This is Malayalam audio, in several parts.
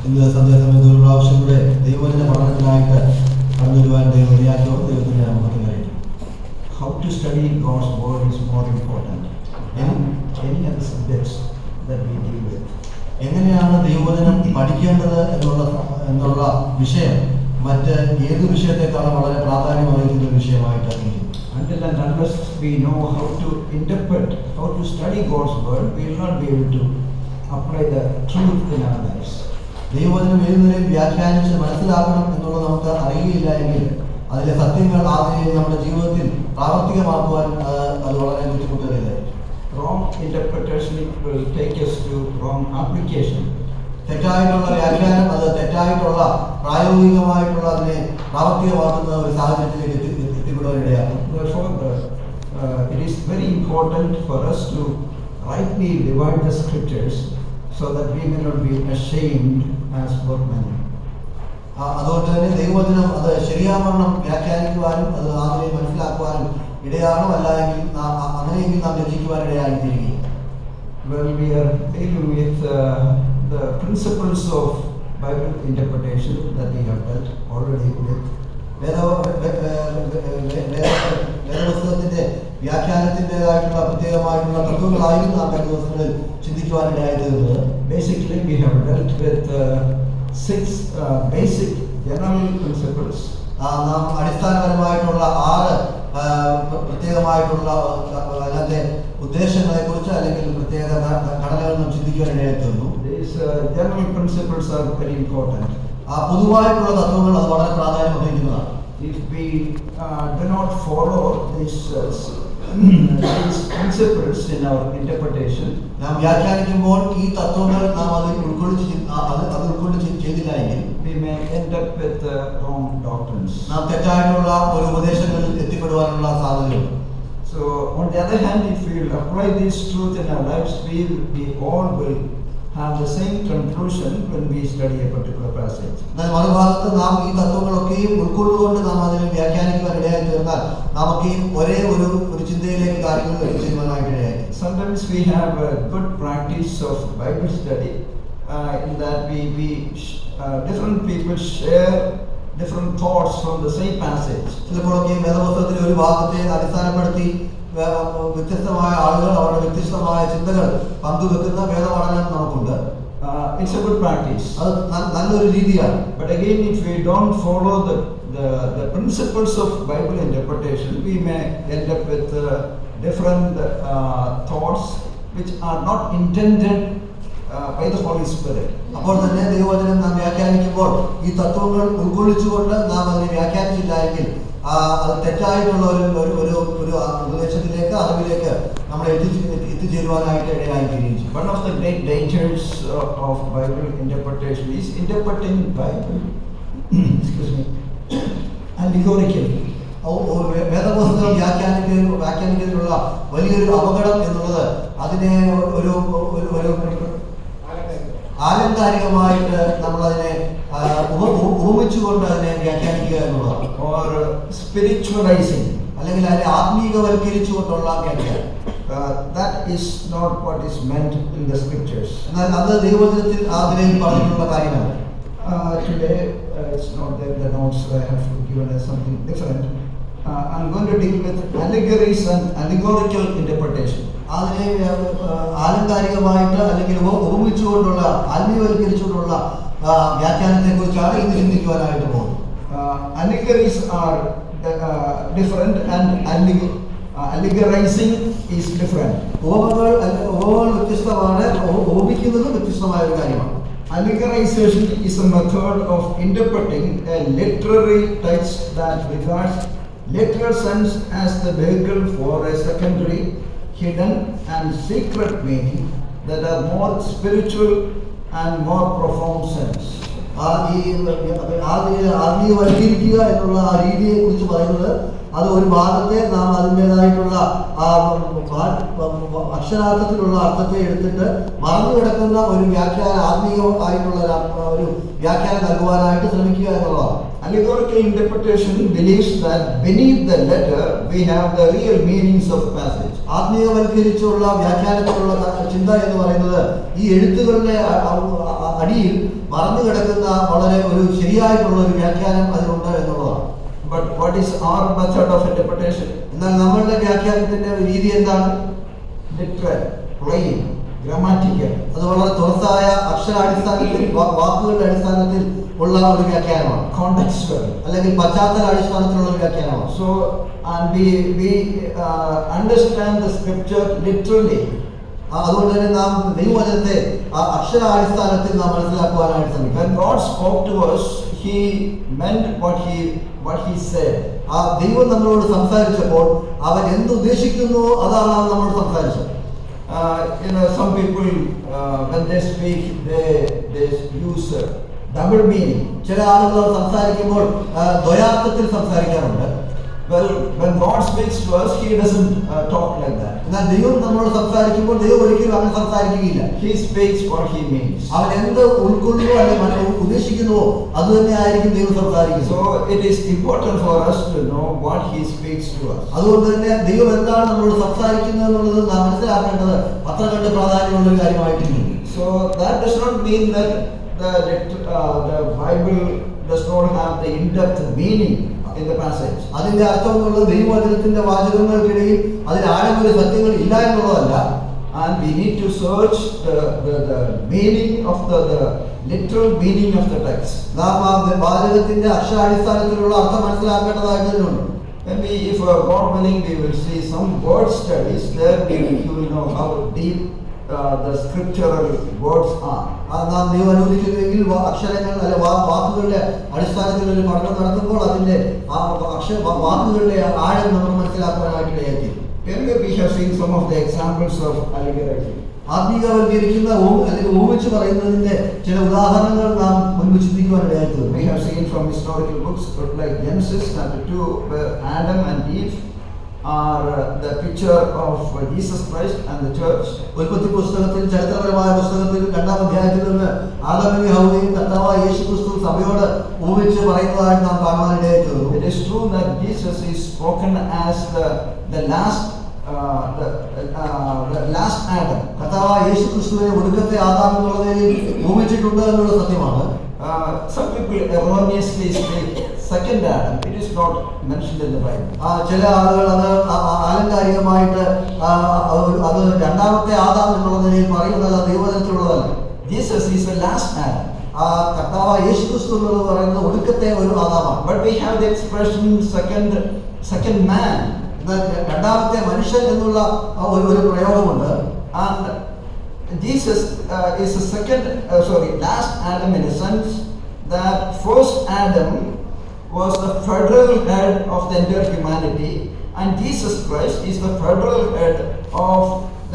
ഇന്ന് സന്ധ്യാസമയത്ത് ഒരു പ്രാവശ്യം കൂടെ ദൈവവചന പഠനത്തിനായിട്ട് കടന്നു വരുവാൻ ദൈവം ഇടയാക്കിയോ ദൈവത്തിന് നമുക്ക് കഴിയും. How to study God's word is more important than any other subjects that we deal with. എങ്ങനെയാണ് ദൈവവചനം പഠിക്കേണ്ടത് എന്നുള്ള വിഷയം മറ്റ് ഏത് വിഷയത്തെക്കാളും വളരെ പ്രാധാന്യം അറിയിക്കുന്ന ഒരു വിഷയമായിട്ട് അറിയിക്കും. Until and unless we know how to interpret, how to study God's word, we will not be able to apply the truth in our lives. ദൈവവചനം ഏത് നിലയിൽ വ്യാഖ്യാനിച്ച് മനസ്സിലാക്കണം എന്നുള്ളത് നമുക്ക് അറിയില്ല എങ്കിൽ അതിലെ സത്യങ്ങൾ ആ നിലയിൽ നമ്മുടെ ജീവിതത്തിൽ പ്രാവർത്തികമാക്കുവാൻ അത് വളരെ ബുദ്ധിമുട്ടേറിയതായി. Wrong interpretation will take us to wrong application. തെറ്റായിട്ടുള്ള വ്യാഖ്യാനം അത് തെറ്റായിട്ടുള്ള പ്രായോഗികമായിട്ടുള്ള അതിനെ പ്രാവർത്തികമാക്കുന്ന ഒരു സാഹചര്യത്തിലേക്ക് എത്തിപ്പെടുവാനിടയാകും. Therefore, it is very important for us to rightly divide the scriptures so that we may not be ashamed as workmen. അതുകൊണ്ട് തന്നെ ദൈവവചനം അത് ശരിയാവണ്ണം വ്യാഖ്യാനിക്കുവാനും അത് ആദ്യം മനസ്സിലാക്കുവാനും ഇടയാകണം. അല്ല എങ്കിൽ അങ്ങനെയെങ്കിൽ നാം രചിക്കുവാൻ ഇടയായിത്തീരുകയും. Well, we are dealing with the principles of Bible interpretation that we have dealt already with. വേദപുസ്തകത്തിന്റെ വ്യാഖ്യാനത്തിൻ്റെതായിട്ടുള്ള പ്രത്യേകമായിട്ടുള്ള തത്വങ്ങളായിരുന്നു നാം കഴിഞ്ഞ ദിവസങ്ങളിൽ ചിന്തിക്കുവാനിടയായിത്തീരുന്നത്. Basically, we have dealt with 6 basic general principles. നാം അടിസ്ഥാനപരമായിട്ടുള്ള 6 പ്രത്യേകമായിട്ടുള്ള അതിനകത്തെ ഉദ്ദേശങ്ങളെ കുറിച്ച് അല്ലെങ്കിൽ പ്രത്യേക ഘടനകൾ നാം ചിന്തിക്കുവാനിടയായിത്തീർന്നു. These general principles are very important. പൊതുവായിട്ടുള്ള തത്വങ്ങൾ അത് വളരെ പ്രാധാന്യം അർഹിക്കുന്നതാണ്. If we do not follow these principles in our interpretation, നാം വ്യാഖ്യാനിക്കുമ്പോൾ ഈ തത്വങ്ങൾ നാം അത് ഉൾക്കൊണ്ട് ചെയ്തില്ല എങ്കിൽ we may end up with wrong doctrines. നാം തെറ്റായിട്ടുള്ള ഒരു ഉപദേശങ്ങളിൽ എത്തിപ്പെടുവാനുള്ള സാധ്യതയുണ്ട്. So on the other hand, if we will apply this truth in our lives, we all will have the same conclusion when we study a particular passage. എന്നാൽ മറുഭാഗത്ത് നാം ഈ തത്വങ്ങളൊക്കെയും ഉൾക്കൊള്ളുകൊണ്ട് നാം അതിനെ വ്യാഖ്യാനിക്കുവാൻ ഇടയായി തീർന്നാൽ നമുക്കെയും ഒരേ ഒരു ചിന്തയിലേക്ക് കാര്യങ്ങൾ എത്തിച്ചേരുവാനായിട്ട് ഇടയായി. Sometimes we have a good practice of Bible study in that we different people share different thoughts from the same passage. ചിലപ്പോഴൊക്കെ വേദപുസ്തകത്തിലെ ഒരു ഭാഗത്തെ അടിസ്ഥാനപ്പെടുത്തി വ്യത്യസ്തമായ ആളുകൾ അവരുടെ വ്യത്യസ്തമായ ചിന്തകൾ പങ്കുവെക്കുന്ന വേദപഠനം നമുക്കുണ്ട്. It's a good practice. അത് നല്ലൊരു രീതിയാണ്. But again, if we don't follow the principles of Bible interpretation, we may end up with different thoughts which are not intended by the Holy Spirit. അപ്പോൾ തന്നെ ദൈവവചനം നാം വ്യാഖ്യാനിക്കുമ്പോൾ ഈ തത്വങ്ങൾ ഉൾക്കൊള്ളിച്ചുകൊണ്ട് നാം അതിനെ വ്യാഖ്യാനിച്ചില്ല എങ്കിൽ അത് തെറ്റായിട്ടുള്ള ഒരു ഉപദേശത്തിലേക്ക് അറിവിലേക്ക് നമ്മളെ എത്തിച്ചേരുവാനായിട്ട് ഇടയായിത്തീരുകയും ചെയ്യും. One of the great dangers of Bible interpretation is interpreting Bible allegorically. വേദപുസ്തകം വ്യാഖ്യാനിക്കുന്നതിനുള്ള വലിയൊരു അപകടം എന്നുള്ളത് അതിനെ ഒരു ആലങ്കാരികമായിട്ട് നമ്മളതിനെ ഉപമിച്ചുകൊണ്ട് അതിനെ വ്യാഖ്യാനിക്കുക എന്നുള്ളതാണ്. Or spiritualizing, അല്ലെങ്കിൽ അതിനെ ആത്മീകവൽക്കരിച്ചുകൊണ്ടുള്ള വ്യാഖ്യാനം. That is not what is meant in the scriptures. എന്നാൽ അത് ദൈവവചനത്തിൽ ആദ്യം പറഞ്ഞിട്ടുള്ള കാര്യമാണ്. Today it's not there in the notes, I have given us something different. I'm going to deal with allegories and allegorical interpretation. അതിനെ ആലങ്കാരികമായിട്ട് അല്ലെങ്കിൽ ഉപമിച്ചുകൊണ്ടുള്ള ആത്മീയവൽക്കരിച്ചുകൊണ്ടുള്ള വ്യാഖ്യാനത്തെ കുറിച്ചാണ് ഇന്ന് ചിന്തിക്കുവാനായിട്ട് പോകുന്നത്. Allegories are different and allegorizing is different. ഉപമകൾ വ്യത്യസ്തമാണ്, ഉപമിക്കുന്നതും വ്യത്യസ്തമായ ഒരു കാര്യമാണ്. Allegorization is a method of interpreting a literary text that regards literal sense as the vehicle for a secondary, hidden and secret meaning that are more spiritual and more profound sense. ആത്മീയവൽക്കരിക്കുക എന്നുള്ള ആ രീതിയെ കുറിച്ച് പറയുന്നത് അത് ഒരു ഭാഗത്തെ നാം അതിൻ്റെതായിട്ടുള്ള അക്ഷരാർത്ഥത്തിലുള്ള അർത്ഥത്തെ എടുത്തിട്ട് മറന്നു കിടക്കുന്ന ഒരു വ്യാഖ്യാനം ആത്മീയമായിട്ടുള്ള ഒരു വ്യാഖ്യാനം നൽകുവാനായിട്ട് ശ്രമിക്കുക എന്നുള്ളതാണ്. Allegorical interpretation believes that beneath the letter we have the real meanings of the passage. ആത്മീയവൽക്കരിച്ചുള്ള വ്യാഖ്യാനത്തിലുള്ള ചിന്ത എന്ന് പറയുന്നത് ഈ എഴുത്തുകളുടെ അടിയിൽ മറന്നു കിടക്കുന്ന വളരെ ഒരു ശരിയായിട്ടുള്ള ഒരു വ്യാഖ്യാനം അതിലുണ്ട് എന്നുള്ളതാണ്. But what is our method of interpretation? എന്നാൽ നമ്മളുടെ വ്യാഖ്യാനത്തിന്റെ രീതി എന്താണ്? Literal, plain, grammatical. അത് വളരെ തുറസായ അക്ഷരാടിസ്ഥാനത്തിൽ വാക്കുകളുടെ അടിസ്ഥാനത്തിൽ ഉള്ള ഒരു വ്യാഖ്യാനമാണ്. Contextual, അല്ലെങ്കിൽ പശ്ചാത്തല അടിസ്ഥാനത്തിലുള്ള ഒരു വ്യാഖ്യാനമാണ്. So and we understand the scripture literally. അതുകൊണ്ട് തന്നെ നാം ദൈവവചനത്തെ അക്ഷരാടിസ്ഥാനത്തിൽ നാം മനസ്സിലാക്കുവാനായിട്ട് ശ്രമിക്കും. When God spoke to us, He meant what He said. ദൈവം നമ്മളോട് സംസാരിച്ചപ്പോൾ അവൻ എന്ത് ഉദ്ദേശിക്കുന്നുവോ അതാണ് അവൻ നമ്മളോട് സംസാരിച്ചത്. Some people when they speak they use double meaning. ചില ആളുകൾ സംസാരിക്കുമ്പോൾ ദ്വയാർത്ഥത്തിൽ സംസാരിക്കാറുണ്ട്. Well, when God speaks to us, He doesn't talk like that. എന്നാൽ ദൈവം നമ്മളോട് സംസാരിക്കുമ്പോൾ ദൈവം ഒരിക്കലും അങ്ങനെ സംസാരിക്കുകയില്ല. He speaks what He means. അവൻ എന്ത് ഉൾക്കൊള്ളുവോ അല്ലെങ്കിൽ ഉദ്ദേശിക്കുന്നുവോ അത് തന്നെ ആയിരിക്കും ദൈവം സംസാരിക്കുന്നത്. So it is important for us to know what He speaks to us. അതുകൊണ്ട് തന്നെ ദൈവം എന്താണ് നമ്മളോട് സംസാരിക്കുന്നത് എന്നുള്ളത് നാം മനസ്സിലാക്കേണ്ടത് അത്ര കണ്ട് പ്രാധാന്യമുള്ള ഒരു കാര്യമായിട്ടുണ്ട്. So that does not mean that the Bible does not have the in-depth meaning in the passage. അതിന്റെ അർത്ഥം എന്നുള്ളത് ദൈവവചനത്തിന്റെ വാചകങ്ങൾക്കിടയിൽ അതിൽ ആഴമായ സത്യങ്ങൾ ഇല്ല എന്നുള്ളതല്ല. And we need to search the meaning of the literal meaning of the text. നാം ആ വാചകത്തിന്റെ അക്ഷരാടിസ്ഥാനത്തിലുള്ള അർത്ഥം മനസ്സിലാക്കേണ്ടതായിട്ടുണ്ട്. Maybe if God willing we will see some word studies there, you will know how deep the scriptural words are. നാം ദൈവം അനുവദിക്കുന്നുവെങ്കിൽ അക്ഷരങ്ങൾ അല്ലെ വാക്കുകളുടെ അടിസ്ഥാനത്തിൽ ഒരു പഠനം നടത്തുമ്പോൾ അതിന്റെ വാക്കുകളുടെ ആഴം നമുക്ക് മനസ്സിലാക്കുവാനായിട്ട് ഇടയാക്കി. We have seen some of the examples of allegory. ആത്മീയവൽക്കരിക്കുന്ന അല്ലെങ്കിൽ ഊഹിച്ചു പറയുന്നതിന്റെ ചില ഉദാഹരണങ്ങൾ നാം മുൻപ് ചിന്തിക്കുവാനിടയായി. We have seen from historical books like Genesis chapter 2 where Adam and Eve are the picture of Jesus Christ and the church. ഉൽപ്പത്തി പുസ്തകത്തിൽ ചരിത്രപരമായ പുസ്തകത്തിൽ 2-ാം അധ്യായത്തിൽ നിന്ന് ആദാമിനെയും ഹവ്വയെയും കർത്താവായ യേശുക്രിസ്തു സഭയോട് ഊഹിച്ച് പറയുന്നതായിട്ട് നാം കാണുവാനിടയായി തീർന്നു. It is true that Jesus is spoken as the last Adam. കർത്താവായ യേശുക്രിസ്തുവിനെ ഒടുക്കത്തെ ആദാം എന്നുള്ള നിലയിൽ ഊഹിച്ചിട്ടുണ്ട് എന്നുള്ള സത്യമാണ്. Some people erroneously speak second Adam. It is not mentioned in the Bible. ചില ആളുകൾ അത് ആലങ്കാരികമായിട്ട് അത് രണ്ടാമത്തെ ആദാം എന്നുള്ള നിലയിൽ പറയുന്നതല്ല, ദൈവവചനത്തിലുള്ളതല്ല. Jesus is the last Adam. കർത്താവായ യേശുക്രിസ്തു എന്ന് പറയുന്നത് ഒടുക്കത്തെ ഒരു ആദാമാണ്. But we have the expression second man. രണ്ടാമത്തെ മനുഷ്യൻ എന്നുള്ള ഒരു പ്രയോഗമുണ്ട്. And Jesus is the last Adam in a sense that first Adam was the federal head of the entire humanity, and Jesus Christ is the federal head of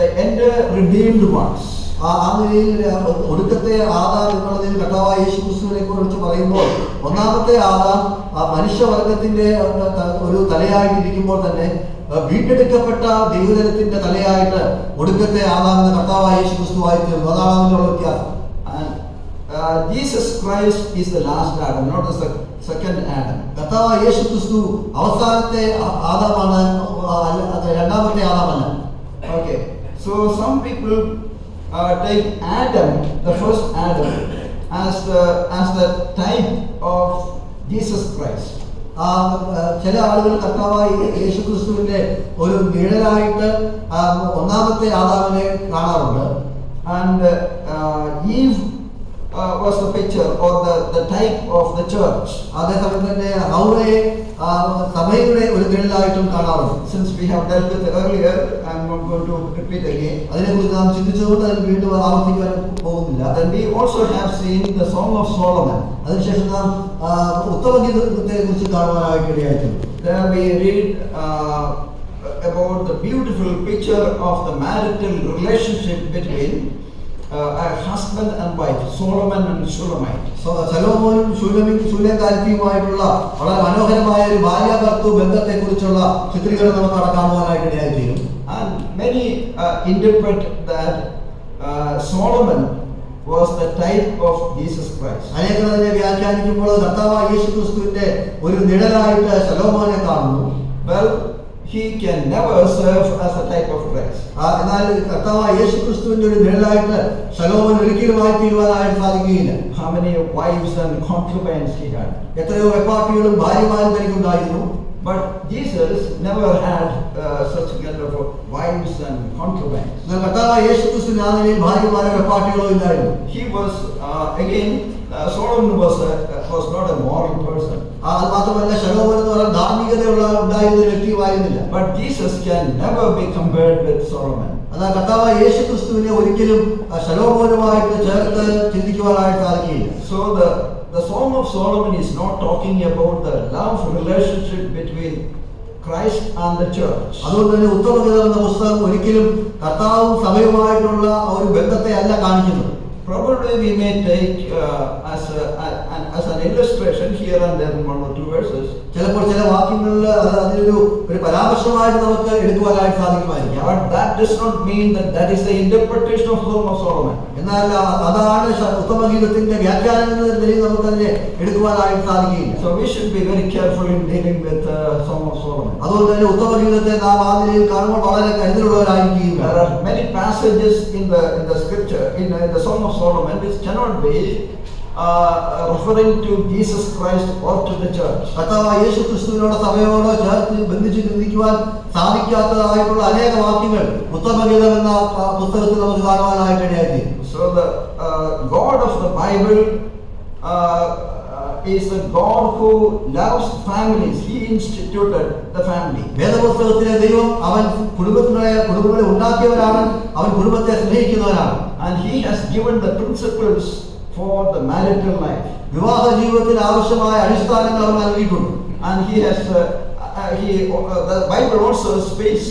the entire redeemed ones. ആ നിലയിൽ ഒടുക്കത്തെ ആദാം എന്നുള്ളതിൽ കർത്താവായ യേശുക്രിസ്തുവിനെ കുറിച്ച് പറയുമ്പോൾ ഒന്നാമത്തെ ആദാം മനുഷ്യവർഗത്തിന്റെ ഒരു തലയായിട്ടിരിക്കുമ്പോൾ തന്നെ വീണ്ടെടുക്കപ്പെട്ട ദൈവജനത്തിന്റെ തലയായിട്ട് ഒടുക്കത്തെ ആദാം എന്ന കർത്താവായ യേശുക്രിസ്തുവായി തീർന്നു. അതാണ് അതിനുള്ള വ്യത്യാസം. Jesus Christ is the last Adam, not the second Adam. കർത്താവായ യേശുക്രിസ്തു അവസാനത്തെ ആദാമാണ്, രണ്ടാമത്തെ ആദാമല്ല. Okay, so some people take Adam, the first Adam, as the type of Jesus Christ. ചില ആളുകൾ കർത്താവായ യേശുക്രിസ്തുവിന്റെ ഒരു നിഴലായിട്ട് ഒന്നാമത്തെ ആദാമിനെ കാണാറുണ്ട്. And Eve was the picture or the type of the church. അതേസമയം തന്നെ ഹവ്വയെ സഭയുടെ ഒരു നിഴലായിട്ടും കാണാറുണ്ട്. Since we have dealt with it earlier, I am not going to repeat again. അതിനെക്കുറിച്ച് നാം ചിന്തിച്ചുകൊണ്ട് അതിന് വീണ്ടും ആവർത്തിക്കാൻ പോകുന്നില്ല. Then we also have seen the Song of Solomon. അതിനുശേഷം നാം ഉത്തമഗീതത്തെ കുറിച്ച് കാണുവാനായിട്ട് ഇടയായിട്ടുണ്ട്. There we read about the beautiful picture of the marital relationship between a husband and wife, Solomon and Shulamite. സലോമോനും ശൂലേംകാരത്തിയുമായിട്ടുള്ള വളരെ മനോഹരമായ ഒരു ഭാര്യാഭർത്തൃ ബന്ധത്തെ കുറിച്ചുള്ള ചിത്രീകരണം നമുക്ക് അവിടെ കാണുവാനായിട്ട് ഇടയായിത്തീരും. And many interpret that Solomon was the type of Jesus Christ. അനേകർ അതിനെ വ്യാഖ്യാനിക്കുമ്പോൾ കർത്താവായ യേശുക്രിസ്തുവിന്റെ ഒരു നിഴലായിട്ട് ശലോമോനെ കാണുന്നു. Well, he can never serve as a type of Christ. എന്നാൽ കർത്താവായ യേശുക്രിസ്തുവിന്റെ ഒരു നിഴലായിട്ട് ശലോമോൻ ഒരിക്കലും ആയിത്തീരുവാനായിട്ട് സാധിക്കുകയില്ല. How many wives and concubines he had? എത്രയോ വെപ്പാട്ടികളും ഭാര്യമാരും തനിക്കുണ്ടായിരുന്നു. But Jesus never had such kind of wives and concubines. എന്നാൽ കർത്താവായ യേശുക്രിസ്തുവിന് ആ നിലയിൽ ഭാര്യമാരോ വെപ്പാട്ടികളോ ഇല്ലായിരുന്നു. He was again Solomon was not a moral person. അത് മാത്രമല്ല ശലോമോൻ എന്ന് പറഞ്ഞാൽ ധാർമ്മികതയുള്ള ഉണ്ടായിരുന്ന ഒരു വ്യക്തിയുമായിരുന്നില്ല. But Jesus can never be compared with Solomon. എന്നാൽ കർത്താവായ യേശുക്രിസ്തുവിനെ ഒരിക്കലും ശലോമോനുമായിട്ട് ചേർത്ത് ചിന്തിക്കുവാനായിട്ട് സാധിക്കുകയില്ല. So the Song of Solomon is not talking about the love relationship between Christ and the church. അതുകൊണ്ട് തന്നെ ഉത്തമഗീതം എന്ന പുസ്തകം ഒരിക്കലും കർത്താവും സഭയുമായിട്ടുള്ള ഒരു ബന്ധത്തെ അല്ല കാണിക്കുന്നത്. Probably we may take as an illustration here and there one or two verses. ചിലപ്പോൾ ചില വാക്യങ്ങളിൽ അതിനൊരു പരാമർശമായിട്ട് നമുക്ക് എടുക്കുവാനായിട്ട് സാധിക്കുമായിരിക്കും. But that does not mean that is the interpretation of Song of Solomon. എന്നാൽ അതാണ് ഉത്തമഗീതത്തിന്റെ വ്യാഖ്യാനം എന്ന നിലയിൽ നമുക്ക് അതിനെ എടുക്കുവാനായിട്ട് സാധിക്കുകയില്ല. So we should be very careful in dealing with Song of Solomon. അതുകൊണ്ട് തന്നെ ഉത്തമഗീതത്തെ നാം ആ നിലയിൽ കാണുമ്പോൾ വളരെ കരുതലുള്ളവരായിരിക്കും. There are many passages in the scripture in the Song of Solomon which cannot be referring to Jesus Christ or to the church. കർത്താവായ യേശുക്രിസ്തുവിനോട് സഭയോട് ചേർത്ത് ബന്ധിച്ച് ചിന്തിക്കുവാൻ സാധിക്കാത്തതായിട്ടുള്ള അനേക വാക്യങ്ങൾ ഉത്തമഗീതം എന്ന പുസ്തകത്തിൽ നമുക്ക് കാണുവാനായിട്ട് ഇടയായിത്തീരും. So the God of the Bible is the God who loves families. He instituted the family. വേദപുസ്തകത്തിലെ ദൈവം അവൻ കുടുംബങ്ങളെ ഉണ്ടാക്കിയവനാണ്. അവൻ കുടുംബത്തെ സ്നേഹിക്കുന്നവനാണ്. And he has given the principles for the marital life. വിവാഹ ജീവിതത്തിന് ആവശ്യമായ അടിസ്ഥാനങ്ങൾ അവൻ നൽകിയിട്ടുണ്ട്. And he has the Bible also speaks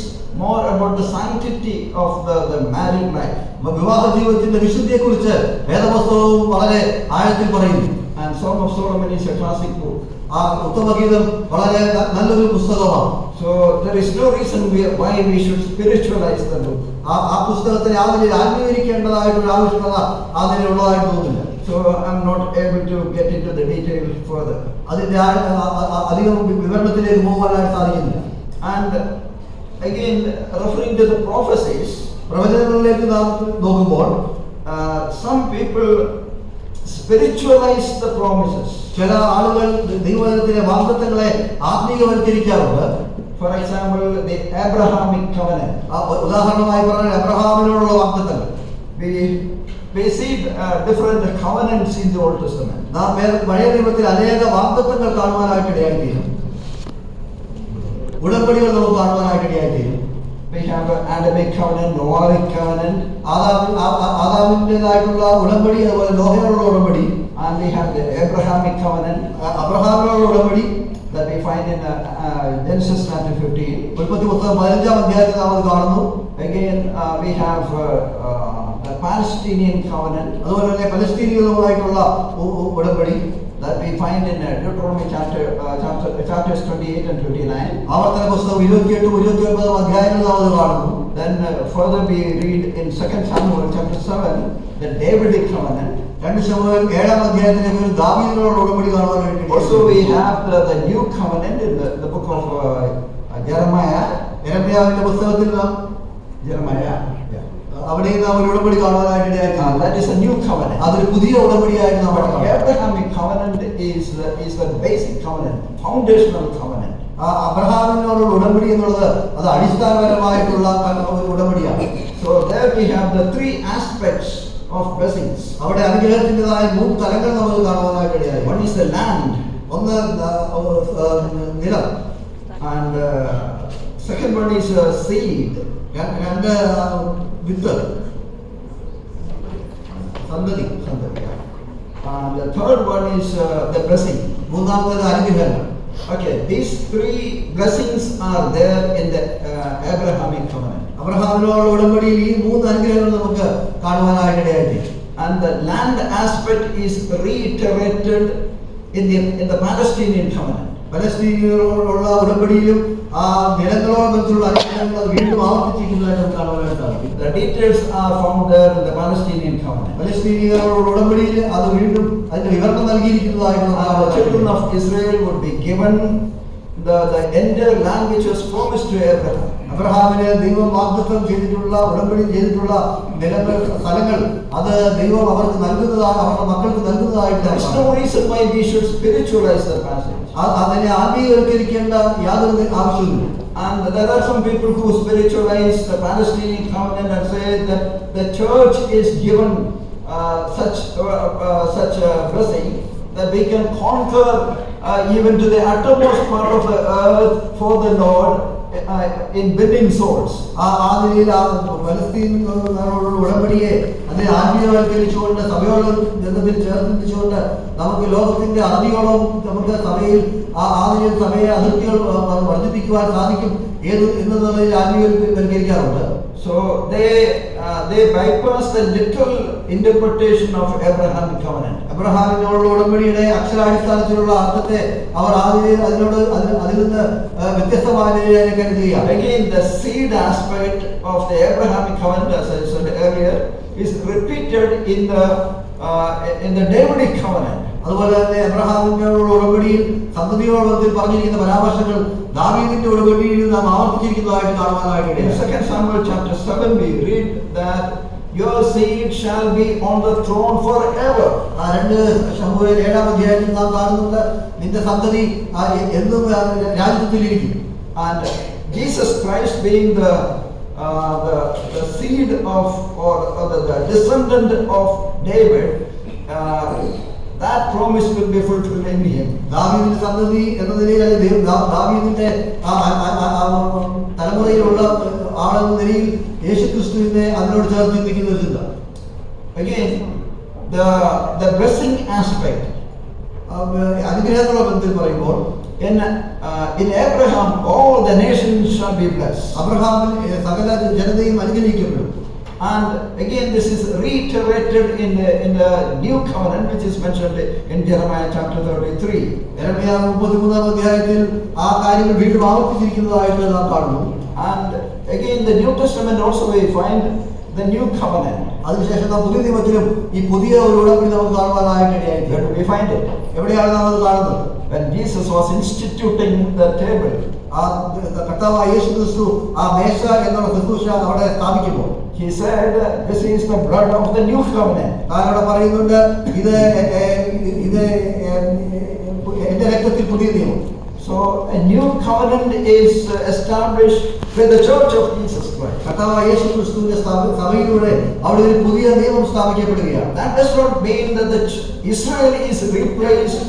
more about the sanctity of the married life. വിവാഹ ജീവിതത്തിന്റെ വിശുദ്ധിയെക്കുറിച്ച് വേദപുസ്തകവും വളരെ ആഴത്തിൽ പറയുന്നു. And Song of Solomon is a classic book. ആ ഉത്തമഗീതം വളരെ നല്ലൊരു പുസ്തകമാണ്. So there is no reason why we should spiritualize the book. ആ പുസ്തകത്തിനെ ആ നിലയിൽ ആത്മീകരിക്കേണ്ടതായിട്ടൊരു ആവശ്യകത ആ നിലയിൽ ഉള്ളതായിട്ട് തോന്നുന്നില്ല. So I'm not able to get into the detail further. അതിന്റെ അധികം വിവരണത്തിലേക്ക് പോകാനായിട്ട് സാധിക്കുന്നില്ല. And again, referring to the prophecies, പ്രവചനങ്ങളിലേക്ക് നാം നോക്കുമ്പോൾ some people spiritualize the promises. ചില ആളുകൾ ദൈവവചനത്തിലെ വാഗ്ദത്തങ്ങളെ ആത്മീയവൽക്കരിക്കാറുണ്ട്. For example, the Abrahamic covenant. ഉദാഹരണമായി പറഞ്ഞാൽ അബ്രഹാമിനോടുള്ള വാഗ്ദത്തങ്ങൾ. We see different covenants in the Old Testament. നാം പഴയ നിയമത്തിൽ അനേക വാഗ്ദത്തങ്ങൾ കാണുവാനായിട്ട് ഇടയായിത്തീരും. ഉടമ്പടികൾ നമുക്ക് കാണുവാനായിട്ട് ഇടയായിത്തീരും. We have an Adamic covenant, Noahic covenant. ആദാമിന്റേതായിട്ടുള്ള ഉടമ്പടി, അതുപോലെ നോഹയോടുള്ള ഉടമ്പടി. And we have the Abrahamic covenant, അബ്രഹാമിനോടുള്ള ഉടമ്പടി that we find in Genesis chapter 15. ഉൽപ്പത്തി പുസ്തകം 15-ാം അധ്യായത്തിൽ നാം അത് കാണുന്നു. Again, we have the Palestinian covenant, അതുപോലെ തന്നെ പലസ്തീനികളുമായിട്ടുള്ള ഉടമ്പടി that we find in Deuteronomy chapters 28 and 29. ആവർത്തന പുസ്തകം 28-29 അധ്യായങ്ങളിൽ നാം അത് കാണുന്നു. Then further we read in 2 Samuel chapter 7 the Davidic covenant. 2 ശമൂവേൽ 7-ാം അധ്യായത്തിലേക്ക് ഒരു ദാവീദിനോടുള്ള ഉടമ്പടി കാണുവാനായിട്ട്. Also we have the new covenant in the book of Jeremiah. യെരമ്യാവിന്റെ പുസ്തകത്തിൽ നാം അവിടെ നാം ഒരു ഉടമ്പടി കാണുവാനായിട്ട് ഇടയായിത്തീരും. That is a new covenant. അതൊരു പുതിയ ഉടമ്പടിയായിട്ട് നാം കാണുന്നു. Abrahamic covenant is the basic covenant, foundational covenant. അബ്രഹാമിനോടുള്ള ഉടമ്പടി എന്നുള്ളത് അത് അടിസ്ഥാനപരമായിട്ടുള്ള ഒരു ഉടമ്പടിയാണ്. So there we have the three aspects of blessings. അവിടെ അനുഗ്രഹത്തിൻ്റെതായ 3 തലങ്ങൾ നമുക്ക് കാണുവാനായിട്ട് ഇടയായി. One is the land. ഒന്ന് നിലം. And second one is seed. രണ്ട് വിത്ത്, സന്തതി. And the third one is the blessing. മൂന്നാമത് അനുഗ്രഹങ്ങൾ. Okay, these three blessings are there in the Abrahamic covenant. അബ്രഹാമിനോടുള്ള ഉടമ്പടിയിൽ ഈ 3 അനുഗ്രഹങ്ങൾ നമുക്ക് കാണുവാനായിട്ട് ഇടയായി. And the land aspect is reiterated in the Palestinian covenant. പലസ്തീനികളോടുള്ള ഉടമ്പടിയിലും ആ നിലങ്ങളോട് ബന്ധമുള്ള അനുഗ്രഹങ്ങൾ അത് വീണ്ടും ആവർത്തിച്ചിരിക്കുന്നതായിട്ട് നമുക്ക് കാണുവാനായിട്ട് സാധിക്കും. The details are found there in the Palestinian covenant. പലസ്തീനികളോടുള്ള ഉടമ്പടിയിൽ അത് വീണ്ടും അതിന്റെ വിവരണം നൽകിയിരിക്കുന്നതായിട്ട് The children of Israel would be given the entire land which was promised to Abraham. അബ്രഹാമിന് ദൈവം വാഗ്ദത്തം ചെയ്തിട്ടുള്ള ഉടമ്പടി ചെയ്തിട്ടുള്ള നിലങ്ങൾ സ്ഥലങ്ങൾ അത് ദൈവം അവർക്ക് നൽകുന്നതാണ്, അവരുടെ മക്കൾക്ക് നൽകുന്നതായിട്ട്. There is no reason why we should spiritualize the passage. അതിനെ ആത്മീയവൽക്കരിക്കേണ്ട യാതൊരു ആവശ്യമില്ല. And there are some people who spiritualize the Palestinian covenant and say that the church is given such a blessing that we can conquer even to the uttermost part of the earth for the Lord in winning souls. ആ നിലയിൽ പലസ്തീനോടുള്ള ഉടമ്പടിയെ അതിനെ ആത്മീയവൽക്കരിച്ചുകൊണ്ട് സഭയോട് ബന്ധത്തിൽ ചേർത്തിച്ചുകൊണ്ട് നമുക്ക് ലോകത്തിന്റെ അറുതിയോളം നമുക്ക് സഭയിൽ ആ നിലയിൽ സഭയെ അതിർത്തികൾ വർദ്ധിപ്പിക്കുവാൻ സാധിക്കും എന്നതിൽ ആത്മീയവൽക്കരിക്കാറുണ്ട്. So they bypass the literal interpretation of Abrahamic covenant. അബ്രഹാമിനോടുള്ള ഉടമ്പടിയുടെ അക്ഷരാടിസ്ഥാനത്തിലുള്ള അർത്ഥത്തെ അവർ അതിൽ നിന്ന് വ്യത്യസ്തമായ നിലയിലേക്ക് കരുതുകയാണ്. Again, the seed aspect of the Abrahamic covenant, as I said earlier, is repeated in the Davidic covenant. അതുപോലെ തന്നെ അബ്രഹാമിനോടുള്ള ഉടമ്പടിയിൽ സന്തതിയോട് ബന്ധത്തിൽ പറഞ്ഞിരിക്കുന്ന പരാമർശങ്ങൾ ദാവീദിന്റെ ഉടമ്പടിയിൽ നാം ആവർത്തിച്ചിരിക്കുന്നതായിട്ട് കാണുവാനായിട്ട്. In 2 Samuel chapter 7 we read that your seed shall be on the throne forever. 2 ശമൂവേൽ 7-ാം അധ്യായത്തിൽ നാം കാണുന്നുണ്ട് നിന്റെ സന്തതി എന്നും രാജ്യത്തിലിരിക്കും. And Jesus Christ being the seed of or the descendant of David, that promise will be fulfilled in him. ദാവീദിന്റെ സന്തതി എന്ന നിലയിൽ ദാവീദിന്റെ തലമുറയിലുള്ള ആളെന്ന നിലയിൽ യേശുക്രിസ്തുവിനെ അതിനോട് ചേർത്ത് ചിന്തിക്കുന്ന ചിന്ത. Again, the blessing aspect. അനുഗ്രഹങ്ങളുടെ ബന്ധത്തിൽ പറയുമ്പോൾ in Abraham all the nations shall be blessed. അബ്രഹാമിൽ സകല ജനതയും അനുഗ്രഹിക്കപ്പെടും. And again this is reiterated in the new covenant which is mentioned in Jeremiah chapter 33. യെരമ്യാ 33-ാം അധ്യായത്തിൽ ആ കാര്യങ്ങൾ വീണ്ടും ആവർത്തിച്ചിരിക്കുന്നതായിട്ട് നാം കാണുന്നു. And again the New Testament also we find the new covenant. അതിനുശേഷം നാം പുതിയ നിയമത്തിലും ഈ പുതിയ ഒരു ഉടമ്പടി നമുക്ക് കാണുവാനായിട്ട് ഇടയായി. Where do we find it? എവിടെയാണ് നാം അത് കാണുന്നത്? When Jesus was instituting the table. ആ കർത്താവായ യേശുക്രിസ്തു ആ മേശ എന്നുള്ള ശുശ്രൂഷ അവിടെ സ്ഥാപിക്കുമ്പോൾ he said this is the blood of the new covenant. താനവിടെ പറയുന്നുണ്ട് ഇത് എന്റെ രക്തത്തിൽ പുതിയ നിയമം. So a new covenant is established with the church of Jesus Christ. കർത്താവായ യേശുക്രിസ്തുവിന്റെ സഭയിലൂടെ അവിടെ ഒരു പുതിയ നിയമം സ്ഥാപിക്കപ്പെടുകയാണ്. That does not mean that Israel is replaced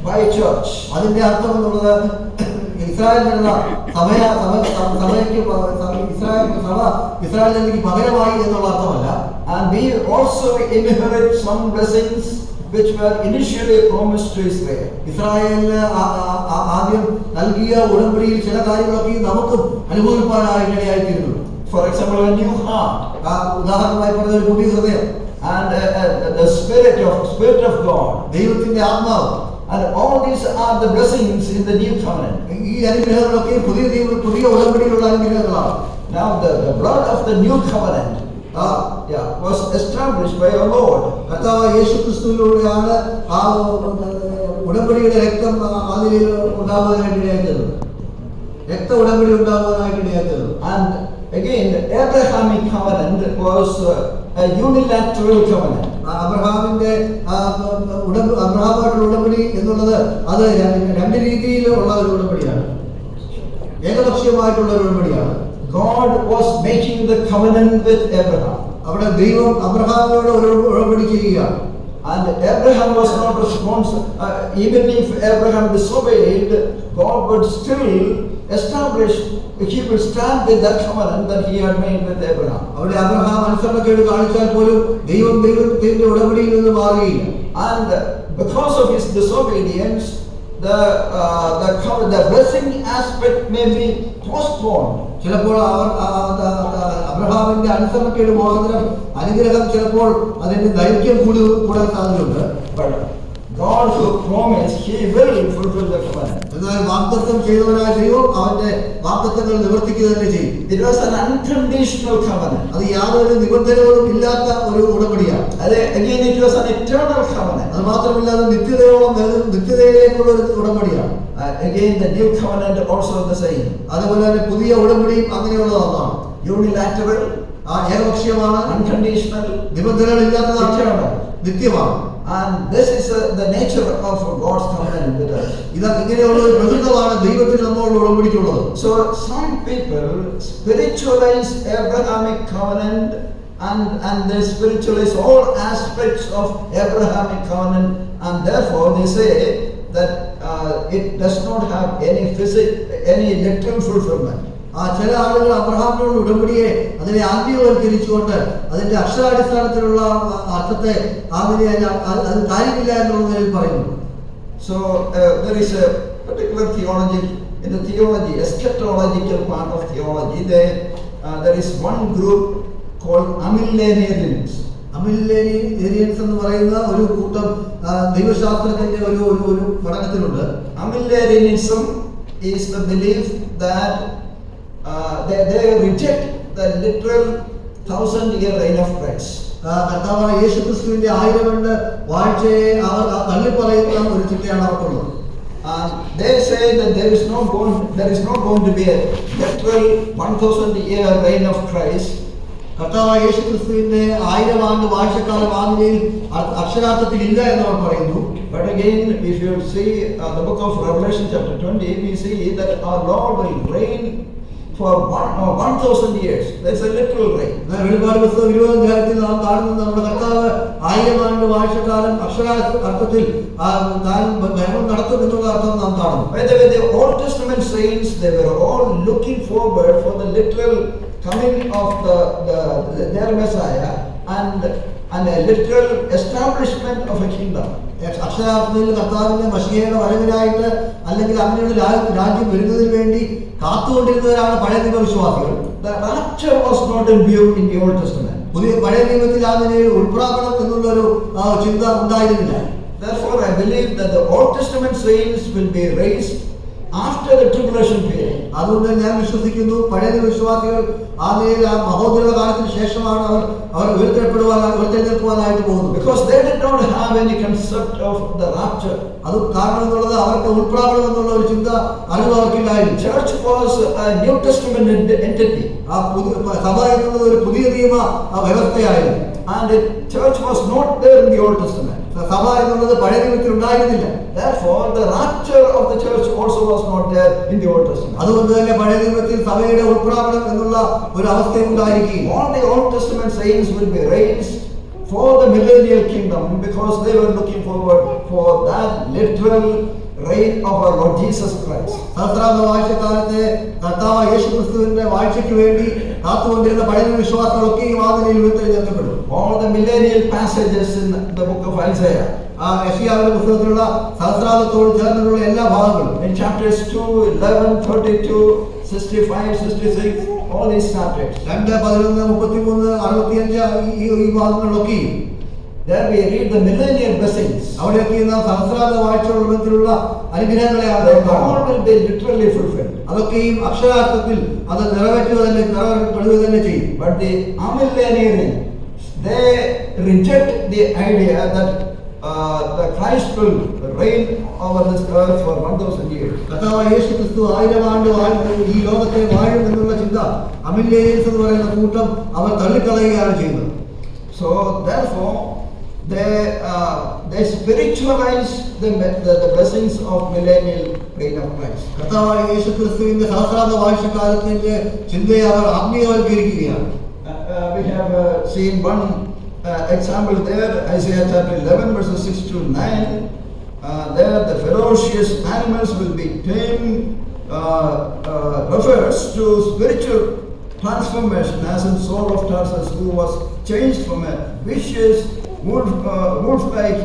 by church. അതിന്റെ അർത്ഥം എന്നുള്ളത് ഇസ്രായേൽ ജനത ഇസ്രായേൽ ജനതയ്ക്ക് പകരമായി എന്നുള്ള അർത്ഥമല്ല. And we also inherit some blessings which were initially promised to Israel. ഇസ്രായേലിന് ആദ്യം നൽകിയ ഉടമ്പടിയിൽ ചില കാര്യങ്ങളൊക്കെ നമുക്കും അനുഭവിക്കാനായിട്ടിടയായിത്തീരുന്നു. For example, a new heart. ഉദാഹരണമായി പറഞ്ഞ ഒരു പുതിയ ഹൃദയം. And the spirit of God. ദൈവത്തിന്റെ ആത്മാവ്. And all these are the blessings in the new covenant. ഈ അനുഗ്രഹങ്ങളൊക്കെ പുതിയ ഉടമ്പടിയിലുള്ള അനുഗ്രഹങ്ങളാണ്. Now the blood of the new covenant was established by our Lord. കർത്താവായ യേശുക്രിസ്തുവിലൂടെയാണ് ആ ഉടമ്പടിയുടെ രക്തം ആ നിലയിൽ ഉണ്ടാകുവാനായിട്ട് ഇടയായിത്തീർന്നത്. രക്ത ഉടമ്പടി ഉണ്ടാകുവാനായിട്ട് ഇടയായിത്തീർന്നത്. And again the Abrahamic covenant was a unilateral covenant. അബ്രഹാമായിട്ടുള്ള ഉടമ്പടി എന്നുള്ളത് അത് രണ്ട് രീതിയിലുള്ള ഒരു ഉടമ്പടിയാണ്. ഏകപക്ഷീയമായിട്ടുള്ള ഒരു ഉടമ്പടിയാണ്. God was making the covenant with Abraham. അവിടെ ദൈവം അബ്രഹാമിനോട് ഒരു ഉടമ്പടി ചെയ്യുകയാണ്. And Abraham was not responsible. Even if Abraham disobeyed, God would still establish, he will stand with that covenant that he had made with Abraham. അവിടെ അബ്രഹാം അനുസരണക്കേട് കാണിച്ചാൽ പോലും ദൈവത്തിന്റെ ഉടമ്പടിയിൽ നിന്ന് മാറുകയില്ല. And because of his disobedience, the blessing aspect may be postponed. ചിലപ്പോൾ അബ്രഹാമിന്റെ അനുസരണക്കേട് മുഖാന്തരം അനുഗ്രഹം ചിലപ്പോൾ അതിന്റെ ദൈർഘ്യം കൂടാൻ സാധ്യതയുണ്ട്. But God who promised He will fulfill the covenant. എന്നാൽ വാഗ്ദത്തം ചെയ്തവനായ ദൈവം അവന്റെ വാഗ്ദത്തങ്ങൾ നിവർത്തിക്കുക തന്നെ ചെയ്യും. It was an unconditional covenant. അത് യാതൊരു നിബന്ധനകളും ഇല്ലാത്ത ഒരു ഉടമ്പടിയാണ്. Again, it was an eternal covenant. അത് മാത്രമല്ല അത് നിത്യതയിലേക്കുള്ള ഒരു ഉടമ്പടിയാണ്. Again, the new covenant also the same. അതുപോലെ തന്നെ പുതിയ ഉടമ്പടിയും അങ്ങനെയുള്ളതാണ്. Unilateral, ഏകപക്ഷീയമാണ്, unconditional, നിബന്ധനകളില്ലാത്തതാണ്, നിത്യമാണ്. And this is the nature of God's covenant with us. ഇത് ഇങ്ങനെയുള്ള ഒരു പ്രകൃതമാണ് ദൈവത്തിന് നമ്മളോട് ഉടമ്പടിക്കുള്ളത്. So some people spiritualize Abrahamic covenant and they spiritualize all aspects of Abrahamic covenant, and therefore they say that it does not have any literal fulfillment. ചില ആളുകൾ അബ്രഹാമിനോട് ഉടമ്പടിയെ അതിനെ ആത്മീയവൽക്കരിച്ചുകൊണ്ട് അതിന്റെ അക്ഷരാടിസ്ഥാനത്തിലുള്ള അർത്ഥത്തെ അത് കാര്യമില്ല എന്നുള്ളതിൽ പറയുന്നു. So there is a particular theology in the theology, eschatological part of theology. There is one group called Amillennialians. അമില്ലേനിയൻസ് എന്ന് പറയുന്ന ഒരു കൂട്ടം ദൈവശാസ്ത്രത്തിന്റെ ഒരു പഠനത്തിലുണ്ട്. Amillennialism is the belief that they reject the literal 1,000-year reign of Christ. കർത്താവായ യേശുക്രിസ്തുവിന്റെ 1000 ആണ്ട് വാഴ്ചയെ അവർ തള്ളിപ്പറയുന്ന ഒരു ചിന്തയാണ് അവർക്കുള്ളത്. They say that there is not going to be a literal 1,000-year reign of Christ. കർത്താവായ യേശുക്രിസ്തുവിന്റെ 1000 ആണ്ട് വാഴ്ചക്കാലം ആകുന്നതിൽ അക്ഷരാർത്ഥത്തിൽ ഇല്ല എന്ന് അവർ പറയുന്നു. But again, if you see the book of Revelation chapter 20, we see that our Lord will reign for 1,000 years. That's a literal reign. വെളിപാട് പുസ്തകം 20 അധ്യായത്തിൽ നാം കാണുന്നത് നമ്മുടെ കർത്താവ് 1000 ആണ്ട് വാഴ്ചക്കാലം അക്ഷരാർത്ഥത്തിൽ ഭരണം നടത്തും എന്നുള്ള അർത്ഥം നാം കാണുന്നു. By the way, the Old Testament saints, they were all looking forward for the literal coming of their Messiah and a literal establishment of a kingdom. അക്ഷരാർത്ഥത്തിൽ കർത്താവിന്റെ മശീഹയുടെ വരവിനായിട്ട് അല്ലെങ്കിൽ അങ്ങനെയുള്ള രാജ്യം വരുന്നതിന് വേണ്ടി കാത്തുകൊണ്ടിരുന്നവരാണ് പഴയ നിയമ വിശ്വാസികൾ. The rapture was not in view in the Old Testament. പഴയ നിയമത്തിൽ ആ നിലയിൽ ഉൾപ്രാപണം എന്നുള്ളൊരു ചിന്ത ഉണ്ടായിരുന്നില്ല. Therefore, I believe that the Old Testament saints will be raised after the tribulation period. അതുകൊണ്ട് ഞാൻ വിശ്വസിക്കുന്നു പഴയ നിയമ വിശ്വാസികൾ ആ നിലയിൽ ആ മഹോദര കാലത്തിന് ശേഷമാണ് അവർ ഉയർത്തെഴുന്നേൽക്കുവാനായിട്ട് പോകുന്നത്. Because they did not have any concept of the rapture. അത് കാരണം എന്നുള്ളത് അവർക്ക് ഉൾപ്രാപണം എന്നുള്ള ഒരു ചിന്ത അറിവ് അവർക്കില്ലായിരുന്നു. Church was a New Testament entity. സഭ എന്നുള്ളത് ഒരു പുതിയ നിയമ വ്യവസ്ഥയായിരുന്നു. And the church was not there in the Old Testament. സഭ എന്നുള്ളത് പഴയ നിയമത്തിൽ ഉണ്ടായിരുന്നില്ല. Therefore, the rapture of the church also was not there in the Old Testament. അതുകൊണ്ട് തന്നെ പഴയ നിയമത്തിൽ സഭയുടെ ഉൾപ്രാപണം എന്നുള്ള ഒരു അവസ്ഥ ഉണ്ടായിരിക്കും. All the Old Testament saints will be raised for the millennial kingdom because they were looking forward for that literal reign of our Lord Jesus Christ. സഹസ്രാബ്ദ വാഴ്ചക്കാലത്തെ കർത്താവായ യേശുക്രിസ്തുവിന്റെ വാഴ്ചയ്ക്ക് വേണ്ടി കാത്തുകൊണ്ടിരുന്ന പഴയ വിശ്വാസികളൊക്കെ ഈ വാതിലിൽ ഉയർത്തെഴുന്നേൽക്കപ്പെടും. All the millennial passages in the book of Isaiah, യെശയ്യാവിന്റെ പുസ്തകത്തിലുള്ള സഹസ്രാബ്ദത്തോട് ചേർന്നുള്ള എല്ലാ ഭാഗങ്ങളും in chapters 2, 11, 32, 65, 66, all these chapters, 2, 11, 33, 65 ഈ ഭാഗങ്ങളിലൊക്കെയും there we read the millennial blessings. അവിടെയൊക്കെ നാം സഹസ്രാബ്ദ വാഴ്ചയോടുള്ള അനുഗ്രഹങ്ങളെ all will be literally fulfilled. അതൊക്കെയും അക്ഷരാർത്ഥത്തിൽ അത് നിറവേറ്റുക തന്നെ ചെയ്യും. But the Amillennialians, they reject the idea that the Christ will reign over this earth for 1,000 years. കർത്താവായ യേശുക്രിസ്തു 1000 ആണ്ട് ഈ ലോകത്തെ വാഴും എന്നുള്ള ചിന്ത അമില്ലേനിയൻസ് എന്ന് പറയുന്ന കൂട്ടം അവർ തള്ളിക്കളയുകയാണ് ചെയ്യുന്നത്. So therefore, they spiritualize the blessings of millennial reign of Christ. കർത്താവായ യേശുക്രിസ്തുവിന്റെ സഹസ്രാബ്ദ വാഴ്ചക്കാലത്തിന്റെ ചിന്തയെ അവർ ആത്മീയവൽക്കരിക്കുകയാണ്. We have seen one example there, Isaiah chapter 11 verses 6 to 9. There the ferocious animals will be tamed, refers to spiritual transformation, as in Saul of Tarsus, who was changed from a vicious wolf-like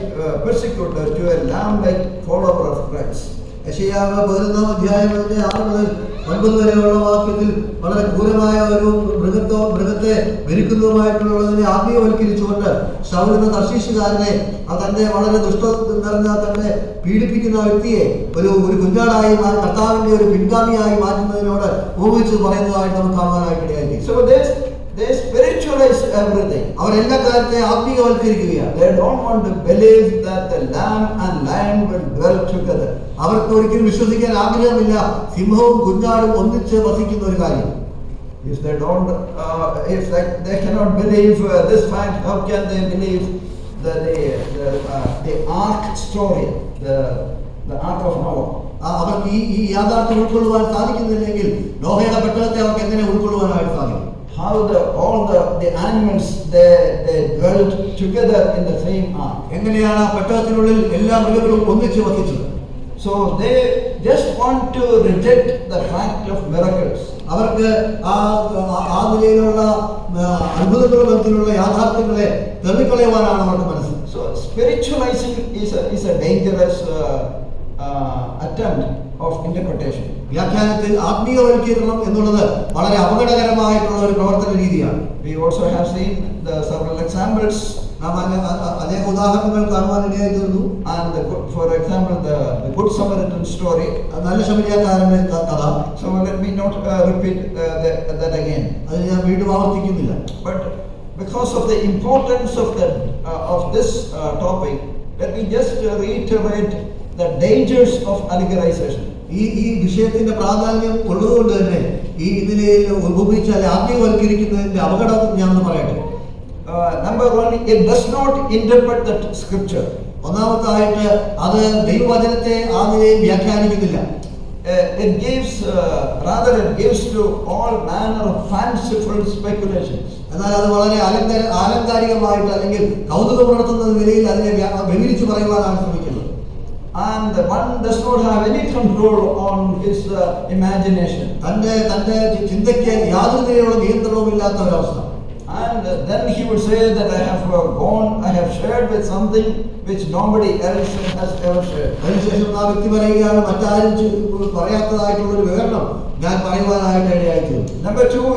persecutor to a lamb-like follower of Christ. യെശയ്യാവ് 11-ാം അധ്യായത്തിന്റെ 6 മുതൽ 9 വരെയുള്ള വാക്യത്തിൽ വളരെ ക്രൂരമായ ഒരു മൃഗത്തെ മെരുക്കുന്നതുമായിട്ടുള്ളതിനെ ആത്മീയവൽക്കരിച്ചുകൊണ്ട് ശൗൽ എന്ന തർശീശുകാരനെ തന്റെ വളരെ ദുഷ്ട നിറഞ്ഞ തന്നെ പീഡിപ്പിക്കുന്ന വ്യക്തിയെ ഒരു കുഞ്ഞാടായി കർത്താവിന്റെ ഒരു പിൻഗാമിയായി മാറ്റുന്നതിനോട് ഉപയോഗിച്ച് പറയുന്നതായിട്ട് നമുക്ക് കാണുവാനായിട്ട് ഇടയായി. So they spiritualize everything. അവർ എല്ലാ കാര്യത്തെ ആത്മീയവൽക്കരിക്കുകയാണ്. They don't want to believe that the lamb and lion will dwell together. അവർക്ക് ഒരിക്കലും വിശ്വസിക്കാൻ ആഗ്രഹമില്ല സിംഹവും കുഞ്ഞാടും ഒന്നിച്ച് വസിക്കുന്ന ഒരു കാര്യം. If they don't, if they cannot believe this fact, how can they believe the ark story, the ark of Noah? അവർക്ക് ഈ യാഥാർത്ഥ്യം ഉൾക്കൊള്ളുവാൻ സാധിക്കുന്നില്ലെങ്കിൽ നോഹയുടെ പെട്ടകത്തെ അവർക്ക് എങ്ങനെ ഉൾക്കൊള്ളുവാനായിട്ട് സാധിക്കും? How all the animals they dwelt together in the same ark. എങ്ങനെയാണ് ആ പെട്ടകത്തിനുള്ളിൽ എല്ലാ മൃഗങ്ങളും ഒന്നിച്ച് വസിച്ചത്? So they just want to reject the fact of miracles. അവർക്ക് ആ നിലയിലുള്ള അത്ഭുതങ്ങളുടെ ബന്ധത്തിലുള്ള യാഥാർത്ഥ്യങ്ങളെ തള്ളിക്കളയുവാനാണ് അവർക്ക് മനസ്സിൽ. So spiritualizing is a dangerous attempt of interpretation. വ്യാഖ്യാനത്തിൽ ആത്മീയവൽക്കരണം എന്നുള്ളത് വളരെ അപകടകരമായിട്ടുള്ള ഒരു പ്രവർത്തന രീതിയാണ്. We also have seen several examples. നാം അനേക ഉദാഹരണങ്ങൾ കാണുവാനിടയായി തീർന്നു. And for example, the Good Samaritan story. നല്ല ശമരിയക്കാരന്റെ കഥ. So let me not repeat that again. അത് ഞാൻ വീണ്ടും ആവർത്തിക്കുന്നില്ല. But because of the importance of this topic, let me just reiterate the dangers of allegorization. ഈ വിഷയത്തിന്റെ പ്രാധാന്യം ഉള്ളതുകൊണ്ട് തന്നെ ഈ നിലയിൽ ഉപയോഗിച്ചാൽ ആത്മീയവൽക്കരിക്കുന്നതിന്റെ അപകടം ഞാൻ പറയട്ടെ. Number one, it does not interpret the scripture. ഒന്നാമതായിട്ട് അത് ദൈവവചനത്തെ ആ നിലയിൽ വ്യാഖ്യാനിക്കുന്നില്ല. It gives to all manner of fanciful speculations. എന്നാൽ അത് വളരെ ആലങ്കാരികമായിട്ട് അല്ലെങ്കിൽ കൗതുകമുണർത്തുന്ന നിലയിൽ അതിനെ വിവരിച്ചു പറയുവാനാണ് ശ്രമിക്കുന്നത്. And one does not have any control on his imagination. തന്റെ ചിന്തയ്ക്ക് യാതൊരു നിലയിലുള്ള നിയന്ത്രണവും ഇല്ലാത്ത ഒരവസ്ഥ. And then he would say that I have shared with something which nobody else has ever shared. അതിനുശേഷം ആ വ്യക്തി പറയുകയാണ് മറ്റാരും പറയാത്തതായിട്ടുള്ള ഒരു വിവരണം ഞാൻ പറയുവാനായിട്ട് ഇടയായിത്തീർന്നു. Number two,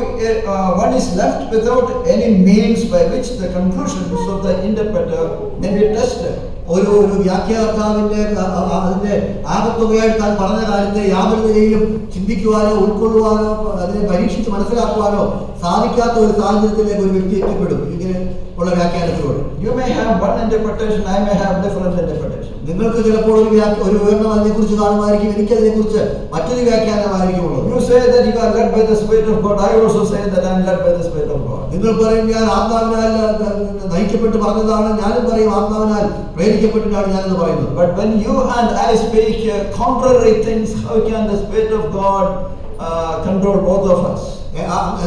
one is left without any means by which the conclusions of the interpreter may be tested. ഒരു വ്യാഖ്യാതാവിന്റെ അതിന്റെ ആകത്തുകയായിട്ട് താൻ പറഞ്ഞ കാര്യത്തെ യാതൊരു നിലയിലും ചിന്തിക്കുവാനോ ഉൾക്കൊള്ളുവാനോ അതിനെ പരീക്ഷിച്ച് മനസ്സിലാക്കുവാനോ സാധിക്കാത്ത ഒരു സാഹചര്യത്തിലേക്ക് ഒരു വ്യക്തി എത്തിപ്പെടും ഇങ്ങനെ ഉള്ള വ്യാഖ്യാനത്തിലൂടെ. You may have one interpretation, I may have different interpretation. നിങ്ങൾക്ക് ചിലപ്പോൾ ഒരു വിവരണം അതിനെക്കുറിച്ച് കാണുമായിരിക്കും, എനിക്ക് അതിനെക്കുറിച്ച് മറ്റൊരു വ്യാഖ്യാനമായിരിക്കും ഉള്ളത്. You say that you are led by the Spirit of God, I also say that I am led by the Spirit of God. നിങ്ങൾ പറയും ഞാൻ ആത്മാവിനാൽ നയിക്കപ്പെട്ട് പറഞ്ഞതാണ്, ഞാനും പറയും ആത്മാവിനാൽ പ്രേരിക്കപ്പെട്ടിട്ടാണ് ഞാനെന്ന് പറയുന്നത്. But when you and I speak contrary things, how can the Spirit of God control both of us?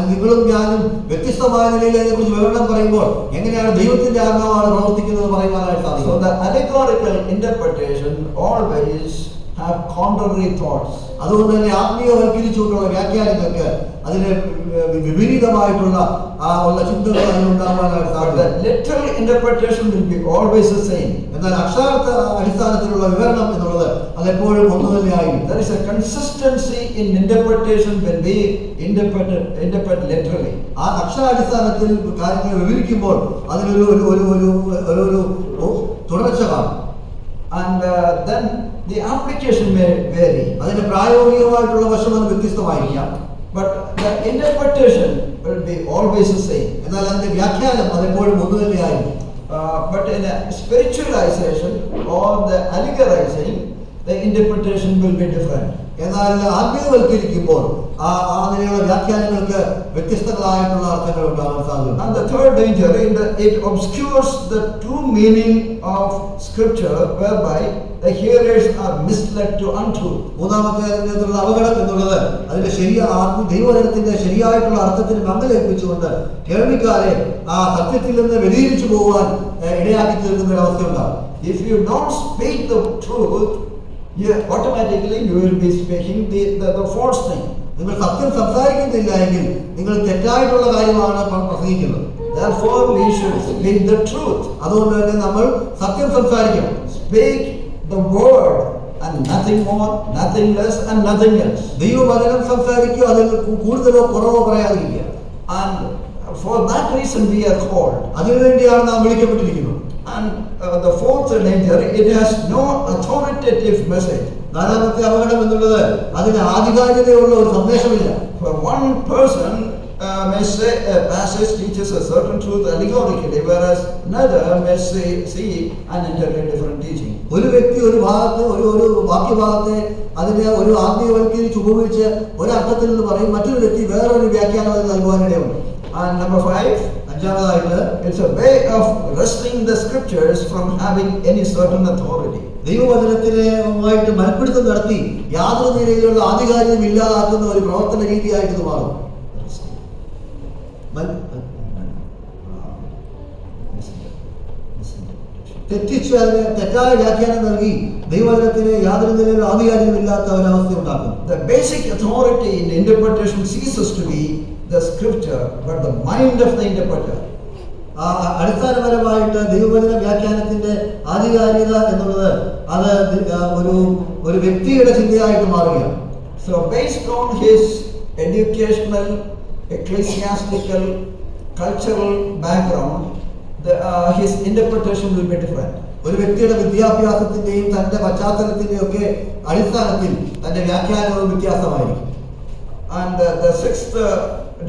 നിങ്ങളും ഞാനും വ്യത്യസ്തമായ നിലയിൽ അതിനെക്കുറിച്ച് വിവരണം പറയുമ്പോൾ എങ്ങനെയാണ് ദൈവത്തിന്റെ ആത്മാവാണ് പ്രവർത്തിക്കുന്നത് പറയുവാനായിട്ട് സാധിക്കും. So the allegorical interpretation always have contrary thoughts. അതുകൊണ്ട് തന്നെ ആത്മീയവൽക്കരിച്ചുകൊണ്ടുള്ള വ്യാഖ്യാനങ്ങൾക്ക് അതിന് വിപരീതമായിട്ടുള്ള ഉള്ള ചിന്തകൾ അതിനുണ്ടാകാനായിട്ട് സാധിക്കും. The literal interpretation will be always the same. എന്നാൽ അക്ഷരാർത്ഥ അടിസ്ഥാനത്തിലുള്ള വിവരണം എന്നുള്ളത് അതെപ്പോഴും ഒന്ന് തന്നെയായിരിക്കും. There is a consistency in interpretation when we interpret literally. ആ അക്ഷരാടിസ്ഥാനത്തിൽ കാര്യങ്ങൾ വിവരിക്കുമ്പോൾ അതിനൊരു ഒരു തുടർച്ച കാണും. And then the application may vary. അതിന്റെ പ്രായോഗികമായിട്ടുള്ള വശം അത് വ്യത്യസ്തമായിരിക്കാം. But the interpretation will be always the same. എന്നാൽ അതിന്റെ വ്യാഖ്യാനം അതെപ്പോഴും ഒന്ന് തന്നെയായിരിക്കും. But in a spiritualization or the allegorizing, the interpretation will be different. എന്നാൽ ആത്മീയവൽക്കരിക്കുമ്പോൾ ആ നിലയിലുള്ള വ്യാഖ്യാനങ്ങൾക്ക് വ്യത്യസ്തങ്ങളായിട്ടുള്ള അർത്ഥങ്ങൾ ഉണ്ടാകാൻ സാധിക്കും. And the third danger, it obscures the true meaning of scripture, whereby the hearers are misled to untruth. മൂന്നാമത്തെ അതിനുള്ള അപകടം എന്നുള്ളത് അതിന്റെ ദൈവവചനത്തിന്റെ ശരിയായിട്ടുള്ള അർത്ഥത്തിന് മങ്ങലേൽപ്പിച്ചുകൊണ്ട് കേൾവിക്കാരെ ആ സത്യത്തിൽ നിന്ന് വ്യതിരിച്ചു പോകാൻ ഇടയാക്കി തീർക്കുന്ന ഒരു അവസ്ഥയുണ്ടാകും. If you don't speak the truth, automatically you will be speaking the false thing. നിങ്ങൾ സത്യം സംസാരിക്കുന്നില്ല എങ്കിൽ നിങ്ങൾ തെറ്റായിട്ടുള്ള കാര്യമാണ് പ്രസംഗിക്കുന്നത്. Therefore we should speak the truth. അതുകൊണ്ട് തന്നെ നമ്മൾ സത്യം സംസാരിക്കണം. Speak the word and nothing more, nothing less, and nothing else. ദൈവവചനം സംസാരിക്കുക, അതിൽ കൂടുതലോ കുറവോ പറയാതിരിക്കുക. And for that reason we are called. അതിനുവേണ്ടിയാണ് നാം വിളിക്കപ്പെട്ടിരിക്കുന്നത്. And the fourth danger, it has no authoritative message. നാലാമത്തെ അപകടം എന്നുള്ളത് അതിന് ആധികാരികതയുള്ള ഒരു സന്ദേശമില്ല. For one person may say a passage teaches a certain truth allegorically, whereas another may see an entirely different teaching. ഒരു വ്യക്തി ഒരു ഭാഗത്ത് ഒരു വാക്യഭാഗത്തെ അതിനെ ഒരു ആത്മീയവൽക്കരിച്ച് ഉപയോഗിച്ച് ഒരർത്ഥത്തിൽ നിന്ന് പറയും, മറ്റൊരു വ്യക്തി വേറൊരു വ്യാഖ്യാനം അതിന് നൽകുവാനിടയുണ്ട്. And number 5, അഞ്ചാമതായിട്ട്, it's a way of wresting the scriptures from having any certain authority. ദൈവവചനത്തിനുമായിട്ട് മൽപ്പിടുത്തം നടത്തി യാതൊരു നിലയിലുള്ള ആധികാരികം ഇല്ലാതാക്കുന്ന ഒരു പ്രവർത്തന രീതിയായിട്ട് ഇത് മാറും. തെറ്റിച്ച് അതിന് തെറ്റായ വ്യാഖ്യാനം നൽകി ദൈവവചനത്തിന് യാതൊരു നിലയിലുള്ള ആധികാരികമില്ലാത്ത ഒരവസ്ഥ ഉണ്ടാക്കും. The basic authority in interpretation ceases to be the scripture, but the mind of the interpreter. അടിസ്ഥാനപരമായിട്ട് ദൈവവചന വ്യാഖ്യാനത്തിന്റെ ആധികാരികത എന്നുള്ളത് അത് ഒരു വ്യക്തിയുടെ ചിന്തയായിട്ട് മാറുകയാണ്. So based on his educational, ecclesiastical, cultural background, his interpretation will be different. ഒരു വ്യക്തിയുടെ വിദ്യാഭ്യാസത്തിന്റെയും തന്റെ പശ്ചാത്തലത്തിന്റെയും ഒക്കെ അടിസ്ഥാനത്തിൽ തന്റെ വ്യാഖ്യാനവും വ്യത്യാസമായിരിക്കും. And the sixth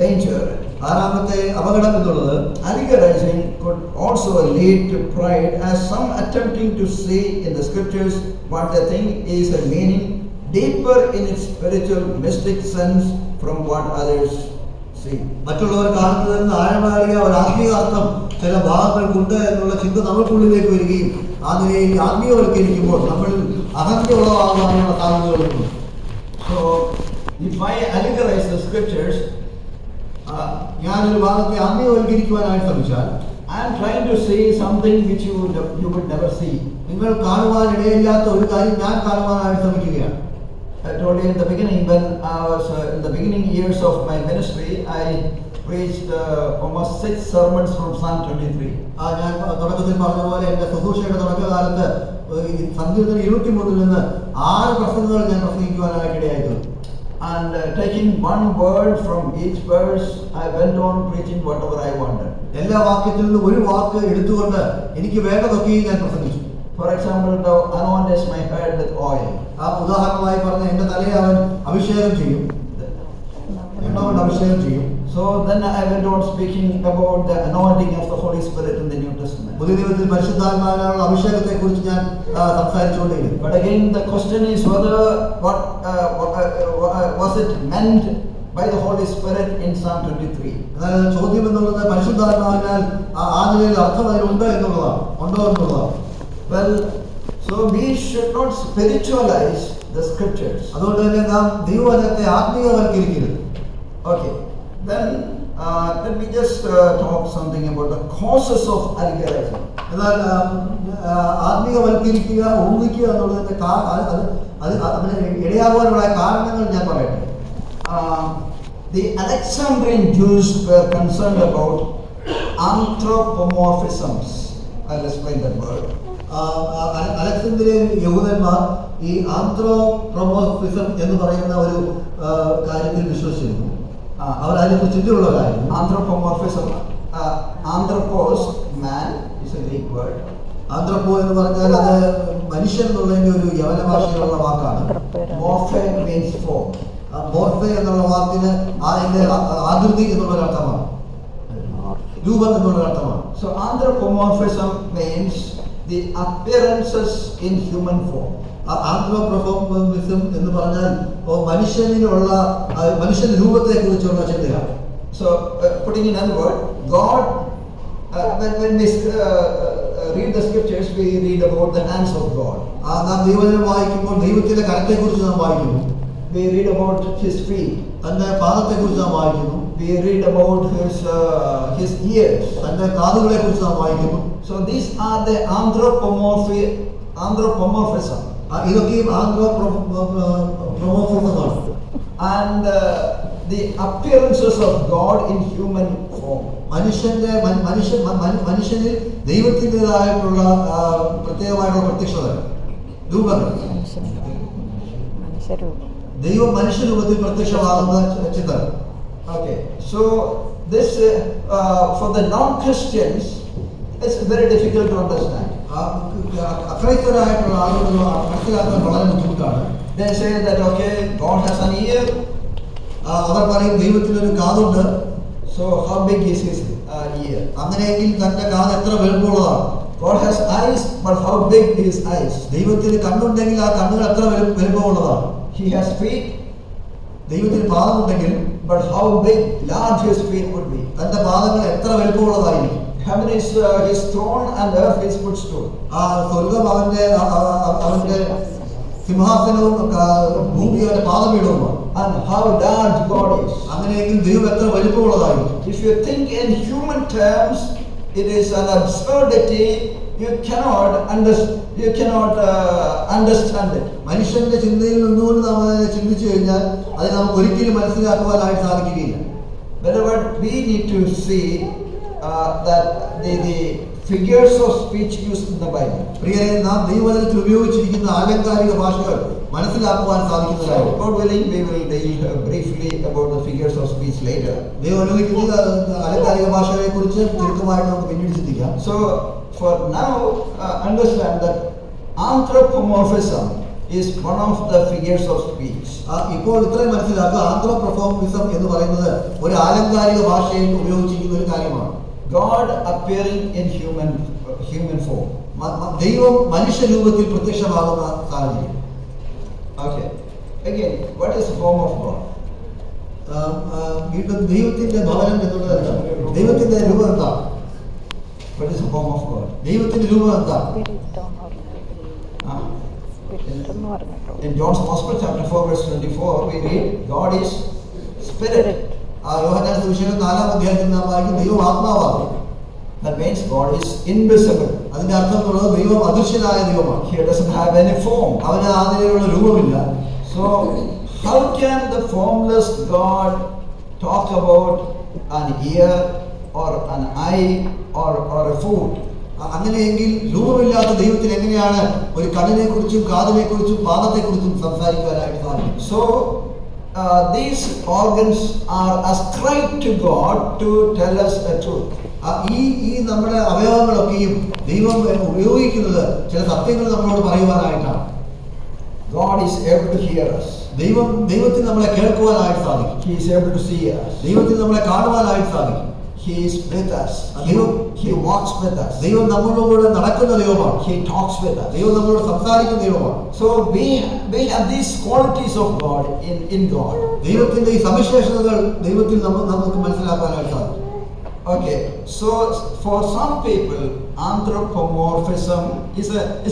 danger, ആറാമത്തെ അപകടം എന്നുള്ളത്, allegorizing could also lead to pride, as some attempting to see in the scriptures what they think is a meaning deeper in its spiritual mystic sense from what others see. മറ്റുള്ളവർ കാണുന്നതിൽ നിന്ന് ആഴമേറിയ ഒരു ആത്മീയാർത്ഥം ചില ഭാഗങ്ങൾക്കുണ്ട് എന്നുള്ള ചിന്ത നമുക്കുള്ളിലേക്ക് വരികയും ആ നിലയിൽ ആത്മീയവൽക്കരിക്കുമ്പോൾ നമ്മൾ അഹന്ത ഉളവാകാനുള്ള സാധ്യതകളുണ്ട്. So if I allegorize the scriptures, ഞാനൊരു ഭാഗത്തെ ആത്മീയവൽക്കരിക്കുവാനായിട്ട് ശ്രമിച്ചാൽ, I am trying to see something which you would never see. നിങ്ങൾ കാണുവാൻ ഇടയില്ലാത്ത ഒരു കാര്യം ഞാൻ കാണുവാനായിട്ട് ശ്രമിക്കുകയാണ്. I told you in the beginning, when I was in the beginning years of my ministry, I preached almost 6 sermons from Psalm 23. ഞാൻ തുടക്കത്തിൽ പറഞ്ഞ പോലെ എന്റെ ശുശ്രൂഷയുടെ തുടക്കകാലത്ത് സങ്കീർത്തനം 23 നിന്ന് 6 പ്രസംഗങ്ങൾ ഞാൻ പ്രസംഗിക്കുവാനായിട്ട് ഇടയായിട്ടുണ്ട്. And taking one word from each verse, I went on preaching whatever I wanted. എല്ലാ വാക്യത്തിൽ നിന്നും ഒരു വാക്ക് എടുത്തുകൊണ്ട് എനിക്ക് വേണ്ടതൊക്കെയും ഞാൻ പ്രസംഗിച്ചു. For example, thou anointest my head with oil. ഉദാഹരണമായി പറഞ്ഞ എന്റെ തലയെ അവൻ അഭിഷേകം ചെയ്യും, എണ്ണ കൊണ്ട് അഭിഷേകം ചെയ്യും. So then I went on speaking about the anointing of the Holy Spirit in the New Testament. പുതിയ നിയമത്തിൽ പരിശുദ്ധാത്മാവിനുള്ള അഭിഷേകത്തെ കുറിച്ച് ഞാൻ സംസാരിച്ചുകൊണ്ടിരുന്നു. But again the question is whether was it meant by the Holy Spirit in Psalm 23? എന്നാൽ ചോദ്യം എന്നുള്ളത് പരിശുദ്ധാത്മാവിനാൽ ആ നിലയിൽ അർത്ഥം അതിലുണ്ട് എന്നുള്ളതാണ്, ഉണ്ടോ എന്നുള്ളതാണ്. Well, so we should not spiritualize the scriptures. അതുകൊണ്ട് തന്നെ നാം ദൈവവചനത്തെ ആത്മീയവൽക്കരിക്കരുത്. Okay, then let me just talk something about the causes of allegorizing. എന്നാൽ ആത്മീയവൽക്കരിക്കുക, ഊഹിക്കുക എന്നുള്ളതിന്റെ അതിന് ഇടയാകുവാനുള്ള കാരണങ്ങൾ ഞാൻ പറയട്ടെ. The Alexandrian Jews were concerned about anthropomorphisms. I'll explain that word. Alexandrian യഹൂദന്മാർ ഈ ആന്ത്രോപ്രൊമോർഫിസം എന്ന് പറയുന്ന ഒരു കാര്യത്തിൽ വിശ്വസിച്ചിരുന്നു. അവർ അതിനെക്കുറിച്ച് ചിന്തയുള്ള കാര്യം. Anthropomorphism, anthropos, man, is a Greek word. ആന്ത്രപ്പോ എന്ന് പറഞ്ഞാൽ അത് മനുഷ്യൻ എന്നുള്ളതിന്റെ ഒരു യവന ഭാഷയിലുള്ള വാക്കാണ്. Morphe means form. മോർഫെ എന്നുള്ള വാക്കിന് അതിന്റെ ആകൃതി എന്നുള്ള അർത്ഥമാണ്, രൂപം എന്നുള്ള അർത്ഥമാണ്. So anthropomorphism means the appearances in human form. ആന്ത്രോപ്രൊമോർഫിസം എന്ന് പറഞ്ഞാൽ മനുഷ്യനിലുള്ള മനുഷ്യന്റെ രൂപത്തെ കുറിച്ചുള്ള ചിന്തയാണ്. So putting in another word, God, when we read the scriptures, we read about the hands of God. നാം ദൈവവചനം വായിക്കുമ്പോൾ ദൈവത്തിന്റെ കരത്തെ കുറിച്ച് നാം വായിക്കുന്നു. We read about his feet. തന്റെ പാദത്തെ കുറിച്ച് നാം വായിക്കുന്നു. We read about his ears. തന്റെ കാതുകളെ കുറിച്ച് നാം വായിക്കുന്നു. So these are the anthropomorphism. ഇതൊക്കെയും ആന്ത്രോപ്രൊമോർഫിസമാണ്. And the appearances of God in human form. മനുഷ്യനിൽ ദൈവത്തിൻ്റെതായിട്ടുള്ള പ്രത്യേകമായിട്ടുള്ള പ്രത്യക്ഷത, രൂപങ്ങൾ. മനുഷ്യരൂപം. ദൈവം മനുഷ്യരൂപത്തിൽ പ്രത്യക്ഷമാകുന്ന ചിത്രം. Okay, so this for the non-Christians, it's very difficult to understand. അക്രൈസ്തരായിട്ടുള്ള ആളുകൾ മനസ്സിലാക്കാൻ വളരെ ബുദ്ധിമുട്ടാണ്. They say that okay, God has an ear. അവർ പറയും ദൈവത്തിനൊരു കാതുണ്ട്. So how big is his ear? അങ്ങനെയെങ്കിൽ തന്റെ കാത് എത്ര വലുപ്പമുള്ളതാണ്? God has eyes, but how big his eyes? ദൈവത്തിന് കണ്ണുണ്ടെങ്കിൽ ആ കണ്ണുകൾ എത്ര വലുപ്പമുള്ളതാണ്? He has feet, ദൈവത്തിന് പാദമുണ്ടെങ്കിൽ but how big, large his feet would be. തന്റെ പാദങ്ങൾ എത്ര വലുപ്പമുള്ളതായിരിക്കും? Heaven is his throne and earth his footstool. ആ സ്വർഗം അവന്റെ സിംഹാസനവും ഭൂമി അവന്റെ പാദപീഠവുമാണ്. And how large God is. അങ്ങനെയെങ്കിൽ ദൈവം എത്ര വലുപ്പമുള്ളതായിരിക്കും? If you think in human terms, it is an absurdity. You cannot understand it. മനുഷ്യന്റെ ചിന്തയിൽ നിന്നുകൊണ്ട് നാം അതിനെ ചിന്തിച്ചു കഴിഞ്ഞാൽ അത് നമുക്ക് ഒരിക്കലും മനസ്സിലാക്കുവാനായിട്ട് സാധിക്കുകയില്ല. Whenever we need to see that the figures of speech used in the Bible. പ്രിയരെ, നാം ദൈവവചനത്തിൽ ഉപയോഗിച്ചിരിക്കുന്ന ആലങ്കാരിക ഭാഷകൾ മനസ്സിലാക്കുവാൻ സാധിക്കുന്നതായിരിക്കും. God willing, we will deal briefly about the figures of speech later. ദൈവം അനുവദിക്കുന്ന ആലങ്കാരിക ഭാഷകളെ കുറിച്ച് ചുരുക്കമായിട്ട് നമുക്ക് പിന്നീട് ചിന്തിക്കാം. So for now, understand that anthropomorphism is one of the figures of speech. ഇപ്പോൾ ഇത്രയും മനസ്സിലാക്കുക, ആന്ത്രോപ്രൊഫോമിസം എന്ന് പറയുന്നത് ഒരു ആലങ്കാരിക ഭാഷയിൽ ഉപയോഗിച്ചിരിക്കുന്ന ഒരു കാര്യമാണ്. God appearing in human form. ദൈവം മനുഷ്യരൂപത്തിൽ പ്രത്യക്ഷമാകുന്ന സാഹചര്യം. Okay. Again, what is the form of God? വീണ്ടും ദൈവത്തിന്റെ ഭവനം എന്നുള്ളത് എന്താണ്? ദൈവത്തിന്റെ രൂപം എന്താണ്? What is the form of God? ദൈവത്തിന്റെ രൂപം എന്താണ്? In John's Gospel, chapter 4, verse 24, we read, God is spirit. യോഹന്നാൻ സുവിശേഷം 4-ാം അധ്യായത്തിൽ നാം വായിക്കും ദൈവം ആത്മാവാണ്. That means God is invisible. അതിന്റെ അർത്ഥം എന്നുള്ളത് ദൈവം അദൃശ്യനായ ദൈവമാണ്. He doesn't have any form. അവന് ആദിയിലുള്ള രൂപമില്ല. So how can the formless God talk about an ear or an eye or a foot? അങ്ങനെയെങ്കിൽ രൂപമില്ലാത്ത ദൈവത്തിന് എങ്ങനെയാണ് ഒരു കണ്ണിനെ കുറിച്ചും കാതിനെ കുറിച്ചും പാദത്തെ കുറിച്ചും സംസാരിക്കുവാനായിട്ട് സാധിക്കും? So these organs are ascribed to God to tell us the truth. ഈ നമ്മുടെ അവയവങ്ങളൊക്കെയും ദൈവം ഉപയോഗിക്കുന്നത് ചില സത്യങ്ങൾ നമ്മളോട് പറയുവാനായിട്ടാണ്. God is able to hear us. ദൈവത്തിന് നമ്മളെ കേൾക്കുവാനായിട്ട് സാധിക്കും. He is able to see us. ദൈവത്തിന് നമ്മളെ കാണുവാനായിട്ട് സാധിക്കും. He is with us. He walks with us. ദൈവം നമ്മളോട് നടക്കുന്ന ദൈവമാണ്. He talks with us. ദൈവം നമ്മളോട് സംസാരിക്കുന്ന ദൈവമാണ്. So we have these qualities of God in God. ദൈവത്തിന്റെ ഈ സവിശേഷതകൾ ദൈവത്തിൽ നമുക്ക് മനസ്സിലാക്കാനായിട്ട് സാധിക്കും. Okay, so for some people, anthropomorphism is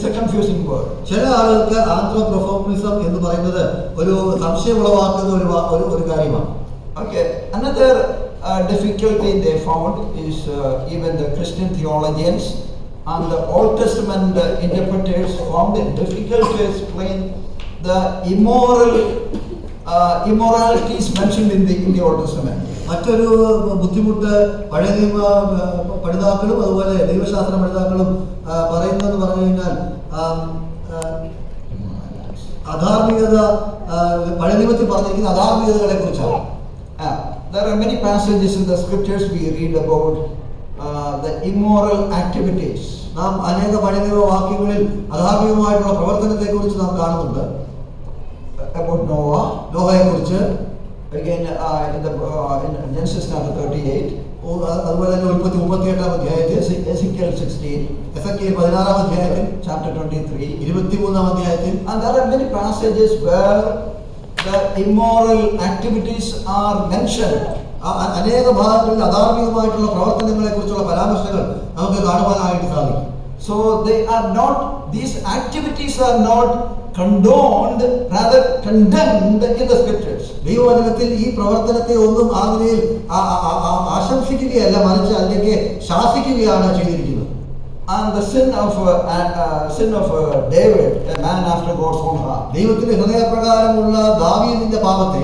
a confusing word. ചില ആളുകൾക്ക് ആന്ത്രോപ്രൊഫോമിസം എന്ന് പറയുന്നത് ഒരു സംശയമുളവാക്കുന്ന ഒരു കാര്യമാണ്. Okay, another difficulty they found is even the Christian theologians and the Old Testament interpreters found it difficult to explain the immoralities mentioned in the Old Testament. മറ്റൊരു ബുദ്ധിമുട്ട് പഴയ നിയമ പഠിതാക്കളും അതുപോലെ ദൈവശാസ്ത്ര പഠിതാക്കളും പറയുന്നതെന്ന് പറഞ്ഞു കഴിഞ്ഞാൽ അധാർമികത, പഴയ നിയമത്തിൽ പറഞ്ഞിരിക്കുന്ന അധാർമികതകളെ കുറിച്ചാണ്. There are many passages in the scriptures we read about the immoral activities. നാം അനേക പഴയ നിയമ വാക്യങ്ങളിൽ അധാർമികമായിട്ടുള്ള പ്രവർത്തനത്തെ കുറിച്ച് നാം കാണുന്നുണ്ട്. About Noah, നോഹയെ കുറിച്ച്. again in Genesis chapter 38, അതുപോലെ തന്നെ ഉൽപ്പത്തി 38-ാം അധ്യായത്തിൽ, Ezekiel 16, എസെക്കിയേൽ 16-ാം അധ്യായത്തിൽ, chapter 23, 23-ാം അധ്യായത്തിൽ. and there are many passages where the immoral activities are mentioned. അനേക ഭാഗങ്ങളിൽ അധാർമികമായിട്ടുള്ള പ്രവർത്തനങ്ങളെ കുറിച്ചുള്ള പരാമർശങ്ങൾ നമുക്ക് കാണുവാനായിട്ട് സാധിക്കും. So these activities are not condoned, rather condemned in the scriptures. ദൈവവചനത്തിൽ ഈ പ്രവർത്തനത്തെ ഒന്നും ആ നിലയിൽ ആശംസിക്കുകയല്ല, മറിച്ച് അതിലേക്ക് ശാസിക്കുകയാണ് ചെയ്തിരിക്കുന്നത്. And the sin of David, a man after God's own heart, ദൈവത്തിന്റെ ഹൃദയപ്രകാരമുള്ള ദാവീദിന്റെ പാപത്തെ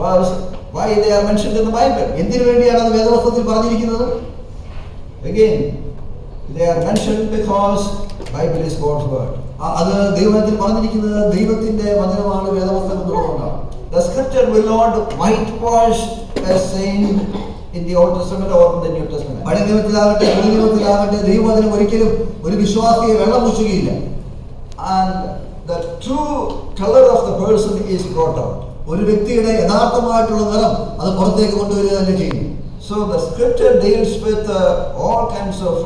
was why they are mentioned in the Bible. എന്തിനു വേണ്ടിയാണ് അത് വേദപുസ്തകത്തിൽ പറഞ്ഞിരിക്കുന്നത്? Again, they are mentioned because Bible is God's word. അത് ദൈവത്തിൽ പറഞ്ഞിരിക്കുന്നത് ദൈവത്തിന്റെ വചനമാണ്, വേദപുസ്തകം എന്നുള്ളതുകൊണ്ടാണ്. The scripture will not whitewash a saint in the Old Testament or in the New Testament. പഴയ നിയമത്തിലാകട്ടെ പുതിയ നിയമത്തിലാകട്ടെ ദൈവവചനം ഒരിക്കലും ഒരു വിശ്വാസിയെ വെള്ളം പൂശുകയില്ല. And the true color of the person is brought out. ഒരു വ്യക്തിയുടെ യഥാർത്ഥമായിട്ടുള്ള നിറം അത് പുറത്തേക്ക് കൊണ്ടുവരിക തന്നെ ചെയ്യും. So the scripture deals with all kinds of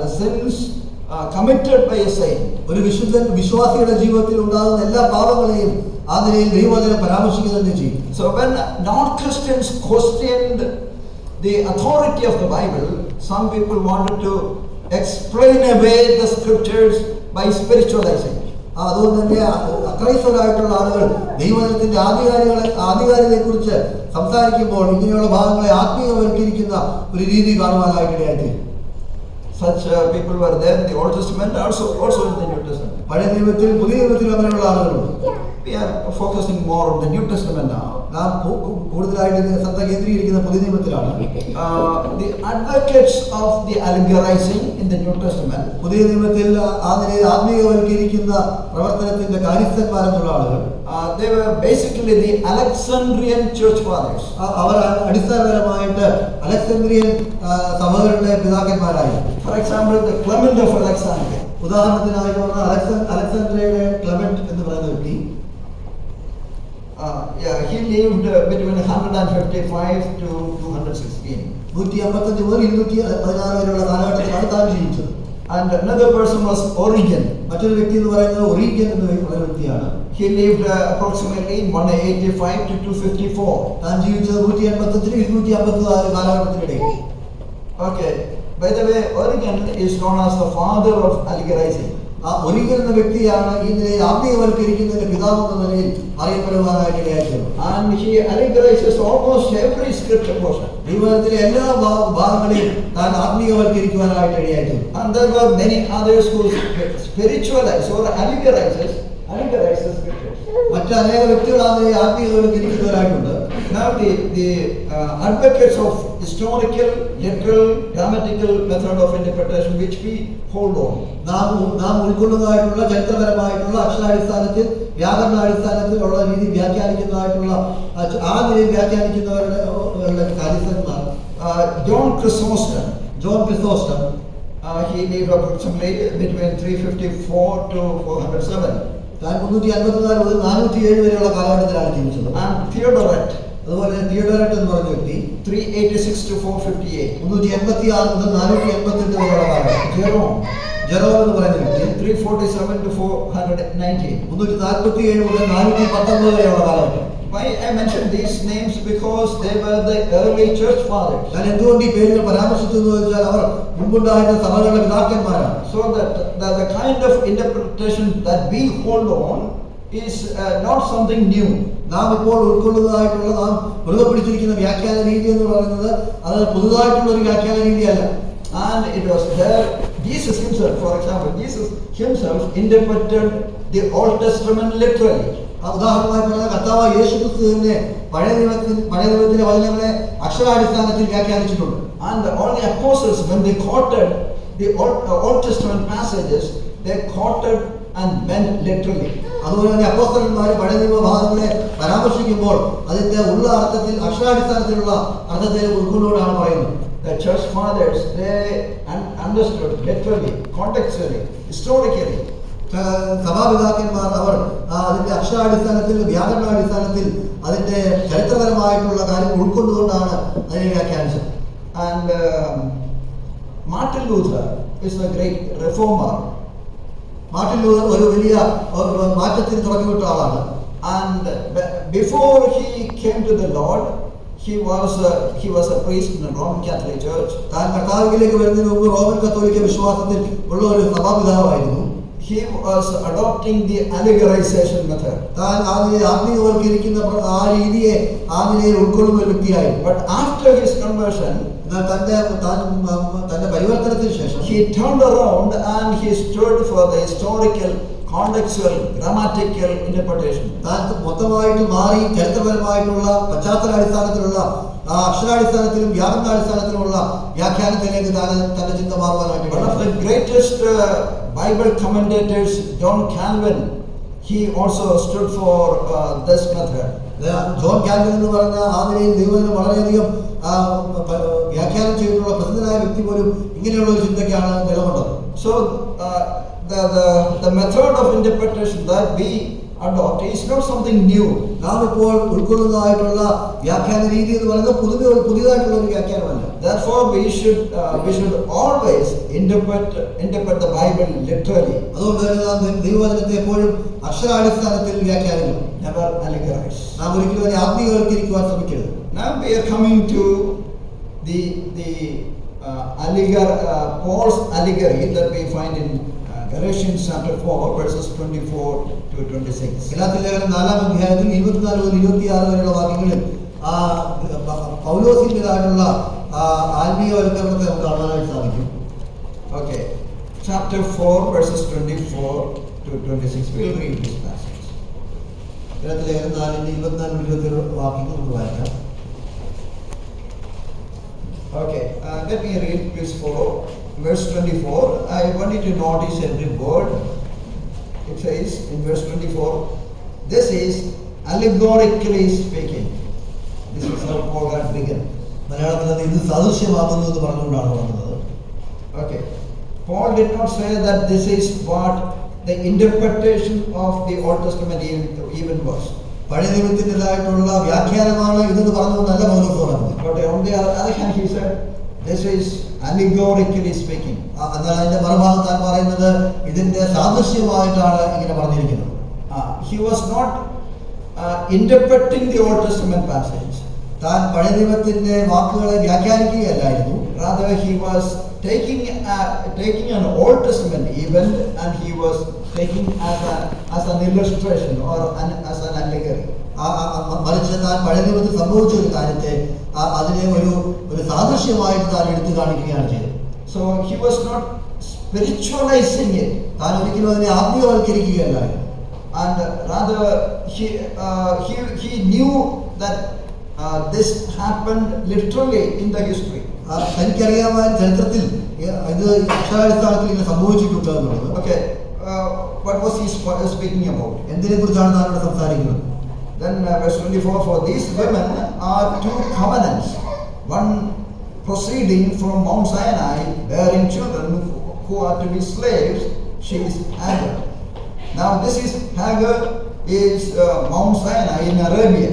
the sins committed by a saint. ഒരു വിശ്വാസിയുടെ ജീവിതത്തിൽ ഉണ്ടാകുന്ന എല്ലാ പാപങ്ങളെയും ആ നിലയിൽ ദൈവവചനം പരാമർശിക്കുക തന്നെ ചെയ്യും. So when non-Christians questioned the authority of the Bible, some people wanted to explain away the scriptures by spiritualizing. അതുകൊണ്ട് തന്നെ അക്രൈസ്തവരായിട്ടുള്ള ആളുകൾ ദൈവവചനത്തിന്റെ ആധികാരികതയെ കുറിച്ച് സംസാരിക്കുമ്പോൾ ഇങ്ങനെയുള്ള ഭാഗങ്ങളെ ആത്മീയവൽക്കരിക്കുന്ന ഒരു രീതി കാണുവാനായിട്ടിടയായി. Such people were there in the Old Testament, also in the New Testament. പഴയ നിയമത്തിൽ പുതിയ നിയമത്തിൽ അങ്ങനെയുള്ള ആളുകളുണ്ട്. We are focusing more on the New Testament now. നാം കൂടുതലായിട്ട് ശ്രദ്ധ കേന്ദ്രീകരിക്കുന്ന പുതിയ നിയമത്തിലാണ്. The advocates of the allegorizing in the New Testament, പുതിയ നിയമത്തിൽ ആ നിലയിൽ ആത്മീയവൽക്കരിക്കുന്ന പ്രവർത്തനത്തിന്റെ കാര്യസ്ഥന്മാരെന്നുള്ള ആളുകൾ, they were basically the Alexandrian church fathers. അവർ അടിസ്ഥാനപരമായിട്ട് അലക്സാന്ദ്രിയൻ സഭകളുടെ പിതാക്കന്മാരായി. For example, the Clement of Alexandria. ഉദാഹരണത്തിനായി അലക്സാന്ദ്രിയയുടെ ക്ലെമന്റ് എന്ന് പറയുന്ന വ്യക്തി, he lived between 155 to 216. 155 മുതൽ 216 വരെയുള്ള കാലഘട്ടത്തിലാണ് താൻ ജീവിച്ചത്. And another person was Origen. മറ്റൊരു വ്യക്തി എന്ന് പറയുന്നത് ഒറീഗൻ എന്ന വ്യക്തിയാണ്. He lived approximately 185 to 254. താൻ ജീവിച്ചത് 185 254 കാലഘട്ടത്തിനിടയിൽ. Okay. By the way, Origen is known as the father of allegorizing. ആ ഒറീഗൻ എന്ന വ്യക്തിയാണ് ഈ നിലയിൽ ആത്മീയവൽക്കരിക്കുന്നതിന്റെ പിതാവ് എന്ന നിലയിൽ അറിയപ്പെടുവാനായിട്ടിടയായത്. And he allegorizes almost every scripture portion. ദൈവത്തിലെ എല്ലാ ഭാഗങ്ങളെയും താൻ ആത്മീയവൽക്കരിക്കുവാനായിട്ടിടയായത്. And there were many others who spiritualize or allegorize the scriptures. മറ്റ് അനേക വ്യക്തികൾ ആ നിലയിൽ ആത്മീയവൽക്കരിക്കുന്നവരായിട്ടുണ്ട്. Now the advocates of historical, literal, grammatical method of interpretation which we hold on. നാം ഉൾക്കൊള്ളുന്നതായിട്ടുള്ള ചരിത്രപരമായിട്ടുള്ള അക്ഷരാടിസ്ഥാനത്തിൽ വ്യാകരണാടിസ്ഥാനത്തിലുള്ള രീതി വ്യാഖ്യാനിക്കുന്നതായിട്ടുള്ള ആ നിലയിൽ വ്യാഖ്യാനിക്കുന്നവരുടെ കാര്യസ്ഥന്മാർ John Chrysostom. He lived approximately between 354 to 407. താൻ 354 മുതൽ 407 വരെയുള്ള കാലഘട്ടത്തിലാണ് ജീവിച്ചത്. And Theodoret. അതുപോലെ തിയോഡോററ്റ് എന്ന് പറഞ്ഞ വ്യക്തി 386 to 458. 386 മുതൽ 488 വരെയുള്ള കാലഘട്ടം. ജെറോം എന്ന് പറയുന്ന വ്യക്തി 347 to 419. 347 മുതൽ 419 വരെയുള്ള കാലഘട്ടം. Why I mentioned these names? Because they were the early church fathers. ഞാൻ എന്തുകൊണ്ട് ഈ പേരുകൾ പരാമർശിച്ചു എന്ന് വെച്ചാൽ അവർ മുൻപുണ്ടായിരുന്ന സഭകളുടെ പിതാക്കന്മാരാണ്. So that the kind of interpretation that we hold on is not something new. നാം ഇപ്പോൾ ഉൾക്കൊള്ളുന്നതായിട്ടുള്ള നാം മുറുകെ പിടിച്ചിരിക്കുന്ന വ്യാഖ്യാന രീതി എന്ന് പറയുന്നത് അത് പുതുതായിട്ടുള്ള ഒരു വ്യാഖ്യാന രീതിയല്ല. And it was there. Jesus himself, for example, Jesus himself interpreted the Old Testament literally. ഉദാഹരണമായി പറഞ്ഞ കർത്താവ് യേശുക്രിസ്തു തന്നെ പഴയ നിയമത്തിലെ വചനങ്ങളെ അക്ഷരാടിസ്ഥാനത്തിൽ വ്യാഖ്യാനിച്ചിട്ടുണ്ട്. And all the apostles, when they quoted the Old Testament passages, they quoted and meant literally. അതുപോലെ തന്നെ അപ്പോസ്തലന്മാർ പഴയ നിയമ ഭാഗങ്ങളെ പരാമർശിക്കുമ്പോൾ അതിന്റെ ഉള്ള അർത്ഥത്തിൽ അക്ഷരാടിസ്ഥാനത്തിലുള്ള അർത്ഥത്തിൽ ഉൾക്കൊണ്ടുകൊണ്ടാണ് പറയുന്നത്. The church fathers, they understood literally, contextually, historically. സഭാപിതാക്കന്മാർ അവർ അതിന്റെ അക്ഷരാടിസ്ഥാനത്തിൽ വ്യാകരണാടിസ്ഥാനത്തിൽ അതിന്റെ ചരിത്രപരമായിട്ടുള്ള കാര്യങ്ങൾ ഉൾക്കൊണ്ടുകൊണ്ടാണ് അതിനെ വ്യാഖ്യാനിച്ചത്. And Martin Luther is a great reformer. Martin Luther ഒരു വലിയ മാറ്റത്തിന് തുടക്കമിട്ട ആളാണ്. And before he came to the Lord, he was a priest in the Roman Catholic Church. താൻ കർത്താവിലേക്ക് വരുന്നതിന് മുമ്പ് റോമൻ കത്തോലിക്ക വിശ്വാസത്തിൽ ഉള്ള ഒരു സഭാപിതാവായിരുന്നു. He was adopting the allegorization method. താൻ ആ നിലയിൽ ആത്മീയവൽക്കരിക്കുന്ന ആ രീതിയെ ആ നിലയിൽ ഉൾക്കൊള്ളുന്ന ഒരു വ്യക്തിയായിരുന്നു. But after his conversion, തന്റെ പരിവർത്തനത്തിന് ശേഷം he turned around and he stood for the historical contextual, grammatical interpretation. താൻ മൊത്തമായിട്ട് മാറി ചരിത്രപരമായിട്ടുള്ള പശ്ചാത്തല അടിസ്ഥാനത്തിലുള്ള അക്ഷരാടിസ്ഥാനത്തിലും വ്യാകരണാടിസ്ഥാനത്തിലുമുള്ള വ്യാഖ്യാനത്തിലേക്ക് തന്റെ ചിന്ത മാറുവാനായിട്ട്. One of the greatest Bible commentators, John Calvin, he also stood for this method. John Calvin എന്ന് പറഞ്ഞ ആദിയിൽ ദൈവത്തിന് വളരെയധികം വ്യാഖ്യാനം ചെയ്തിട്ടുള്ള പ്രസിദ്ധനായ വ്യക്തി പോലും ഇങ്ങനെയുള്ള ഒരു ചിന്തയ്ക്കാണ് നിലകൊണ്ടത്. So the method of interpretation that we adopt is not something new. നാം ഇപ്പോൾ ഉൾക്കൊള്ളുന്നതായിട്ടുള്ള വ്യാഖ്യാന രീതി എന്ന് പറയുന്നത് പുതിയതായിട്ടുള്ള ഒരു വ്യാഖ്യാനമല്ല. Therefore we should always interpret the Bible literally. അതുകൊണ്ട് തന്നെ നാം ദൈവവചനത്തെ എപ്പോഴും അക്ഷരാടിസ്ഥാനത്തിൽ വ്യാഖ്യാനിക്കണം. Never allegorize. നാം ഒരിക്കലും അതിനെ ആത്മീയവൽക്കരിക്കുവാൻ ശ്രമിക്കരുത്. Now we are coming to the Paul's allegory that we find in Galatians chapter 4 verses 24 to 26. ഗലാത്യർ ലേഖനം 4-ാം അധ്യായത്തിൽ 24 മുതൽ 26 വരെയുള്ള വാക്യങ്ങളിൽ പൗലോസിന്റേതായിട്ടുള്ള ആത്മീയവൽക്കരണത്തെ നമുക്ക് കാണാനായിട്ട് സാധിക്കും. Okay, chapter 4 verses 24 to 26. We'll read this passage. ഗലാത്യർ ലേഖനം 4-ന്റെ 24-26 വാക്യങ്ങൾ നമുക്ക് വായിക്കാം. Okay, let me read this for verse 24. I want you to notice every word. It says in verse 24, this is allegorically speaking. This is how Paul had begun. മലയാളത്തിൽ ഇത് സാദൃശ്യമാകുന്നു എന്ന് പറഞ്ഞുകൊണ്ടാണ് വന്നത്. Okay, Paul did not say that this is what the interpretation of the Old Testament even was. പഴയ നിയമത്തിൻ്റെതായിട്ടുള്ള വ്യാഖ്യാനമാണ് ഇതെന്ന് പറഞ്ഞുകൊണ്ടല്ല പൗലോസ് പറഞ്ഞത്. But on the other hand, he said this is allegorically speaking. എന്നാൽ അതിന്റെ മറുഭാഗം താൻ പറയുന്നത് ഇതിന്റെ സാദൃശ്യമായിട്ടാണ് ഇങ്ങനെ പറഞ്ഞിരിക്കുന്നത്. He was not interpreting the Old Testament passage. താൻ പഴയ നിയമത്തിന്റെ വാക്കുകളെ വ്യാഖ്യാനിക്കുകയല്ലായിരുന്നു. Rather, he was taking an Old Testament event and he was taking as an illustration or as an allegory. മറിച്ച് താൻ പഴയ നിയമത്തിൽ സംഭവിച്ച ഒരു കാര്യത്തെ അതിനെ ഒരു സാദൃശ്യമായിട്ട് താൻ എടുത്തു കാണിക്കുകയാണ് ചെയ്തത്. So he was not spiritualizing it. താൻ ഒരിക്കലും അതിനെ ആത്മീയവൽക്കരിക്കുകയല്ലായിരുന്നു. And rather he knew that this happened literally in the history. തനിക്കറിയാമായ ചരിത്രത്തിൽ ഇത് അക്ഷരാടിസ്ഥാനത്തിൽ ഇങ്ങനെ സംഭവിച്ചിട്ടുണ്ട് എന്നുള്ളത്. Okay, what was he speaking about? എന്തിനെ കുറിച്ചാണ് താൻ ഇവിടെ സംസാരിക്കുന്നത്? Then verse 24, for these women are two covenants, one proceeding from Mount Sinai, bearing children who are to be slaves. She is Hagar. Now this is Hagar is Mount Sinai in Arabia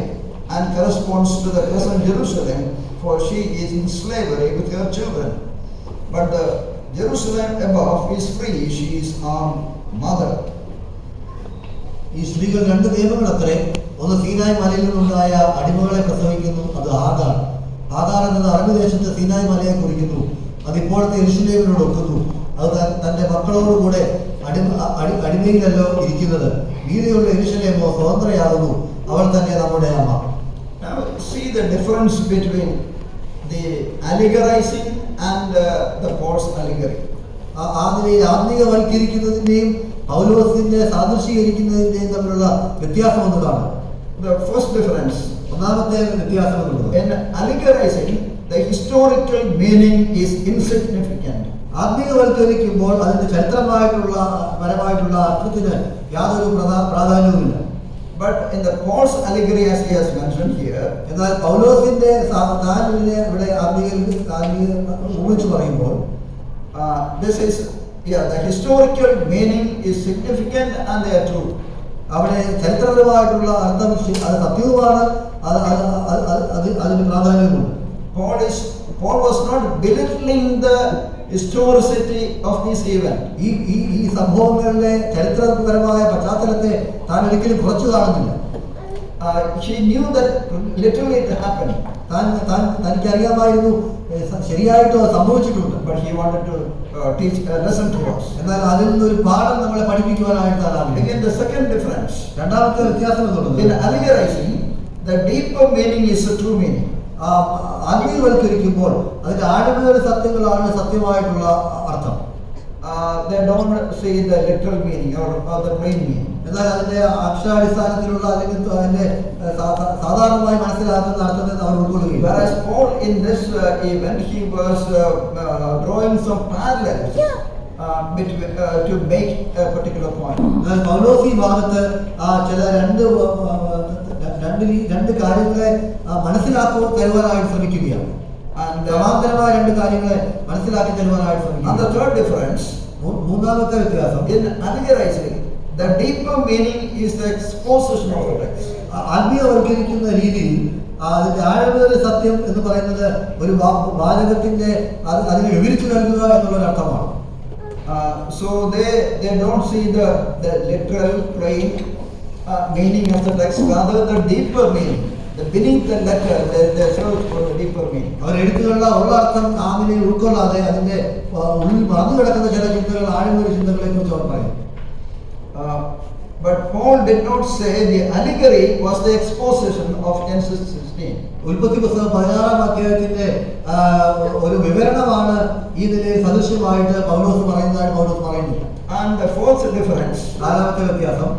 and corresponds to the present Jerusalem, for she is in slavery with her children. But the Jerusalem above is free, she is our mother. ഈ സ്ത്രീകൾ രണ്ട് നിയമങ്ങൾ അത്രേ. ഒന്ന് സീനായ് മലയിൽ നിന്നുണ്ടായ അടിമകളെ പ്രസവിക്കുന്നു, അത് ആഗാർ. ആഗാർ എന്നത് അറബ് ദേശത്തെ സീനായ് മലയെ കുറിക്കുന്നു. അത് ഇപ്പോഴത്തെ യെരുശലേമിനോട് ഒക്കുന്നു. അത് തന്റെ മക്കളോടുകൂടെ അടിമയിലല്ലോ ഇരിക്കുന്നത്. വീതിയുള്ള യെരുശലേമോ സ്വതന്ത്രയാകുന്നു, അവൾ തന്നെ നമ്മുടെ അമ്മ. Now see the difference between the allegorizing and the Paul's allegory. അതിനെ ആത്മീയവൽക്കരിക്കുന്നതിന്റെയും പൗലോസിന്റെ സാദൃശീകരിക്കുന്നതിന്റെയും തമ്മിലുള്ള വ്യത്യാസം ഒന്ന് കാണാം. The first difference, ഒന്നാമത്തെ വ്യത്യാസം എന്നുള്ളത്, in allegorizing the historical meaning is insignificant. ആത്മീയവൽക്കരിക്കുമ്പോൾ അതിന്റെ ചരിത്രമായിട്ടുള്ള പരമായിട്ടുള്ള അർത്ഥത്തിന് യാതൊരു പ്രാധാന്യവുമില്ല. But in the Paul's allegory, as he has mentioned here, എന്നാൽ പൗലോസിന്റെ താൻ ഇവിടെ ഉപയോഗിച്ച് പറയുമ്പോൾ this is the historical meaning is significant and they are true. അവിടെ ചരിത്രപരമായിട്ടുള്ള അർത്ഥം അത് സത്യവുമാണ്, അതിന് പ്രാധാന്യമുണ്ട്. Paul was not belittling the historicity of this event. ഈ സംഭവങ്ങളുടെ ചരിത്രപരമായ പശ്ചാത്തലത്തെ താൻ ഒരിക്കലും കുറച്ചു കാണുന്നില്ല. He knew that literally it happened. തനിക്കറിയാമായിരുന്നു ശരിയായിട്ട് സംഭവിച്ചിട്ടുണ്ട്. But he wanted to teach a lesson to us. എന്നാൽ അതിൽ നിന്നൊരു പാഠം നമ്മളെ പഠിപ്പിക്കുവാനായിട്ട് താൻ Again, the second difference. രണ്ടാമത്തെ വ്യത്യാസം എന്നുള്ളത്, in allegorizing, the deeper meaning is the true meaning. ആത്മീയവൽക്കരിക്കുമ്പോൾ അതിന്റെ ആഴമേറിയ സത്യങ്ങളാണ് സത്യമായിട്ടുള്ള അർത്ഥം. they don't say the literal meaning or the plain meaning. എന്നാൽ അതിന്റെ അക്ഷരാടിസ്ഥാനത്തിലുള്ള അല്ലെങ്കിൽ അതിന്റെ സാധാരണമായി മനസ്സിലാക്കുന്ന അർത്ഥത്തെ അവർ ഉൾക്കൊള്ളുകയും. Whereas Paul in this event he was drawing some parallels to make a particular point. എന്നാൽ പൗലോസ് ഈ ഭാഗത്ത് ചില രണ്ട് കാര്യങ്ങളെ തരുവാനായിട്ട് ശ്രമിക്കുകയാണ്. സമാന്തരമായ രണ്ട് കാര്യങ്ങളെ മനസ്സിലാക്കി തരുവാനായിട്ട് ശ്രമിക്കുന്നു. And the third difference, മൂന്നാമത്തെ വ്യത്യാസം, in allegorizing, the deeper meaning is the exposition of the text. ആത്മീയവൽക്കരിക്കുന്ന രീതിയിൽ അതിന്റെ ആഴമേറിയ സത്യം എന്ന് പറയുന്നത് ഒരു വാചകത്തിന്റെ അതിനെ വിവരിച്ചു നൽകുക എന്നുള്ള അർത്ഥമാണ്. So they don't see the literal plain meaning of the text, rather the deeper meaning. Beneath the letter, they search for the deeper meaning. അവർ എഴുത്തുകളുടെ ഉള്ള അർത്ഥം ആമിനെ ഉൾക്കൊള്ളാതെ അതിന്റെ ഉള്ളിൽ മറന്നു കിടക്കുന്ന ചില ചിന്തകൾ, ആഴമേറിയ ചിന്തകളെ കുറിച്ച് അവർ പറയും. But Paul did not say the allegory was the exposition of Genesis 16. ഉൽപ്പത്തി പുസ്തകം 16-ാം അധ്യായത്തിന്റെ ഒരു വിവരണമാണ് ഈ നിലയിൽ സദൃശ്യമായിട്ട് പൗലോസ് പറയുന്നു. And the fourth difference, നാലാമത്തെ വ്യത്യാസം,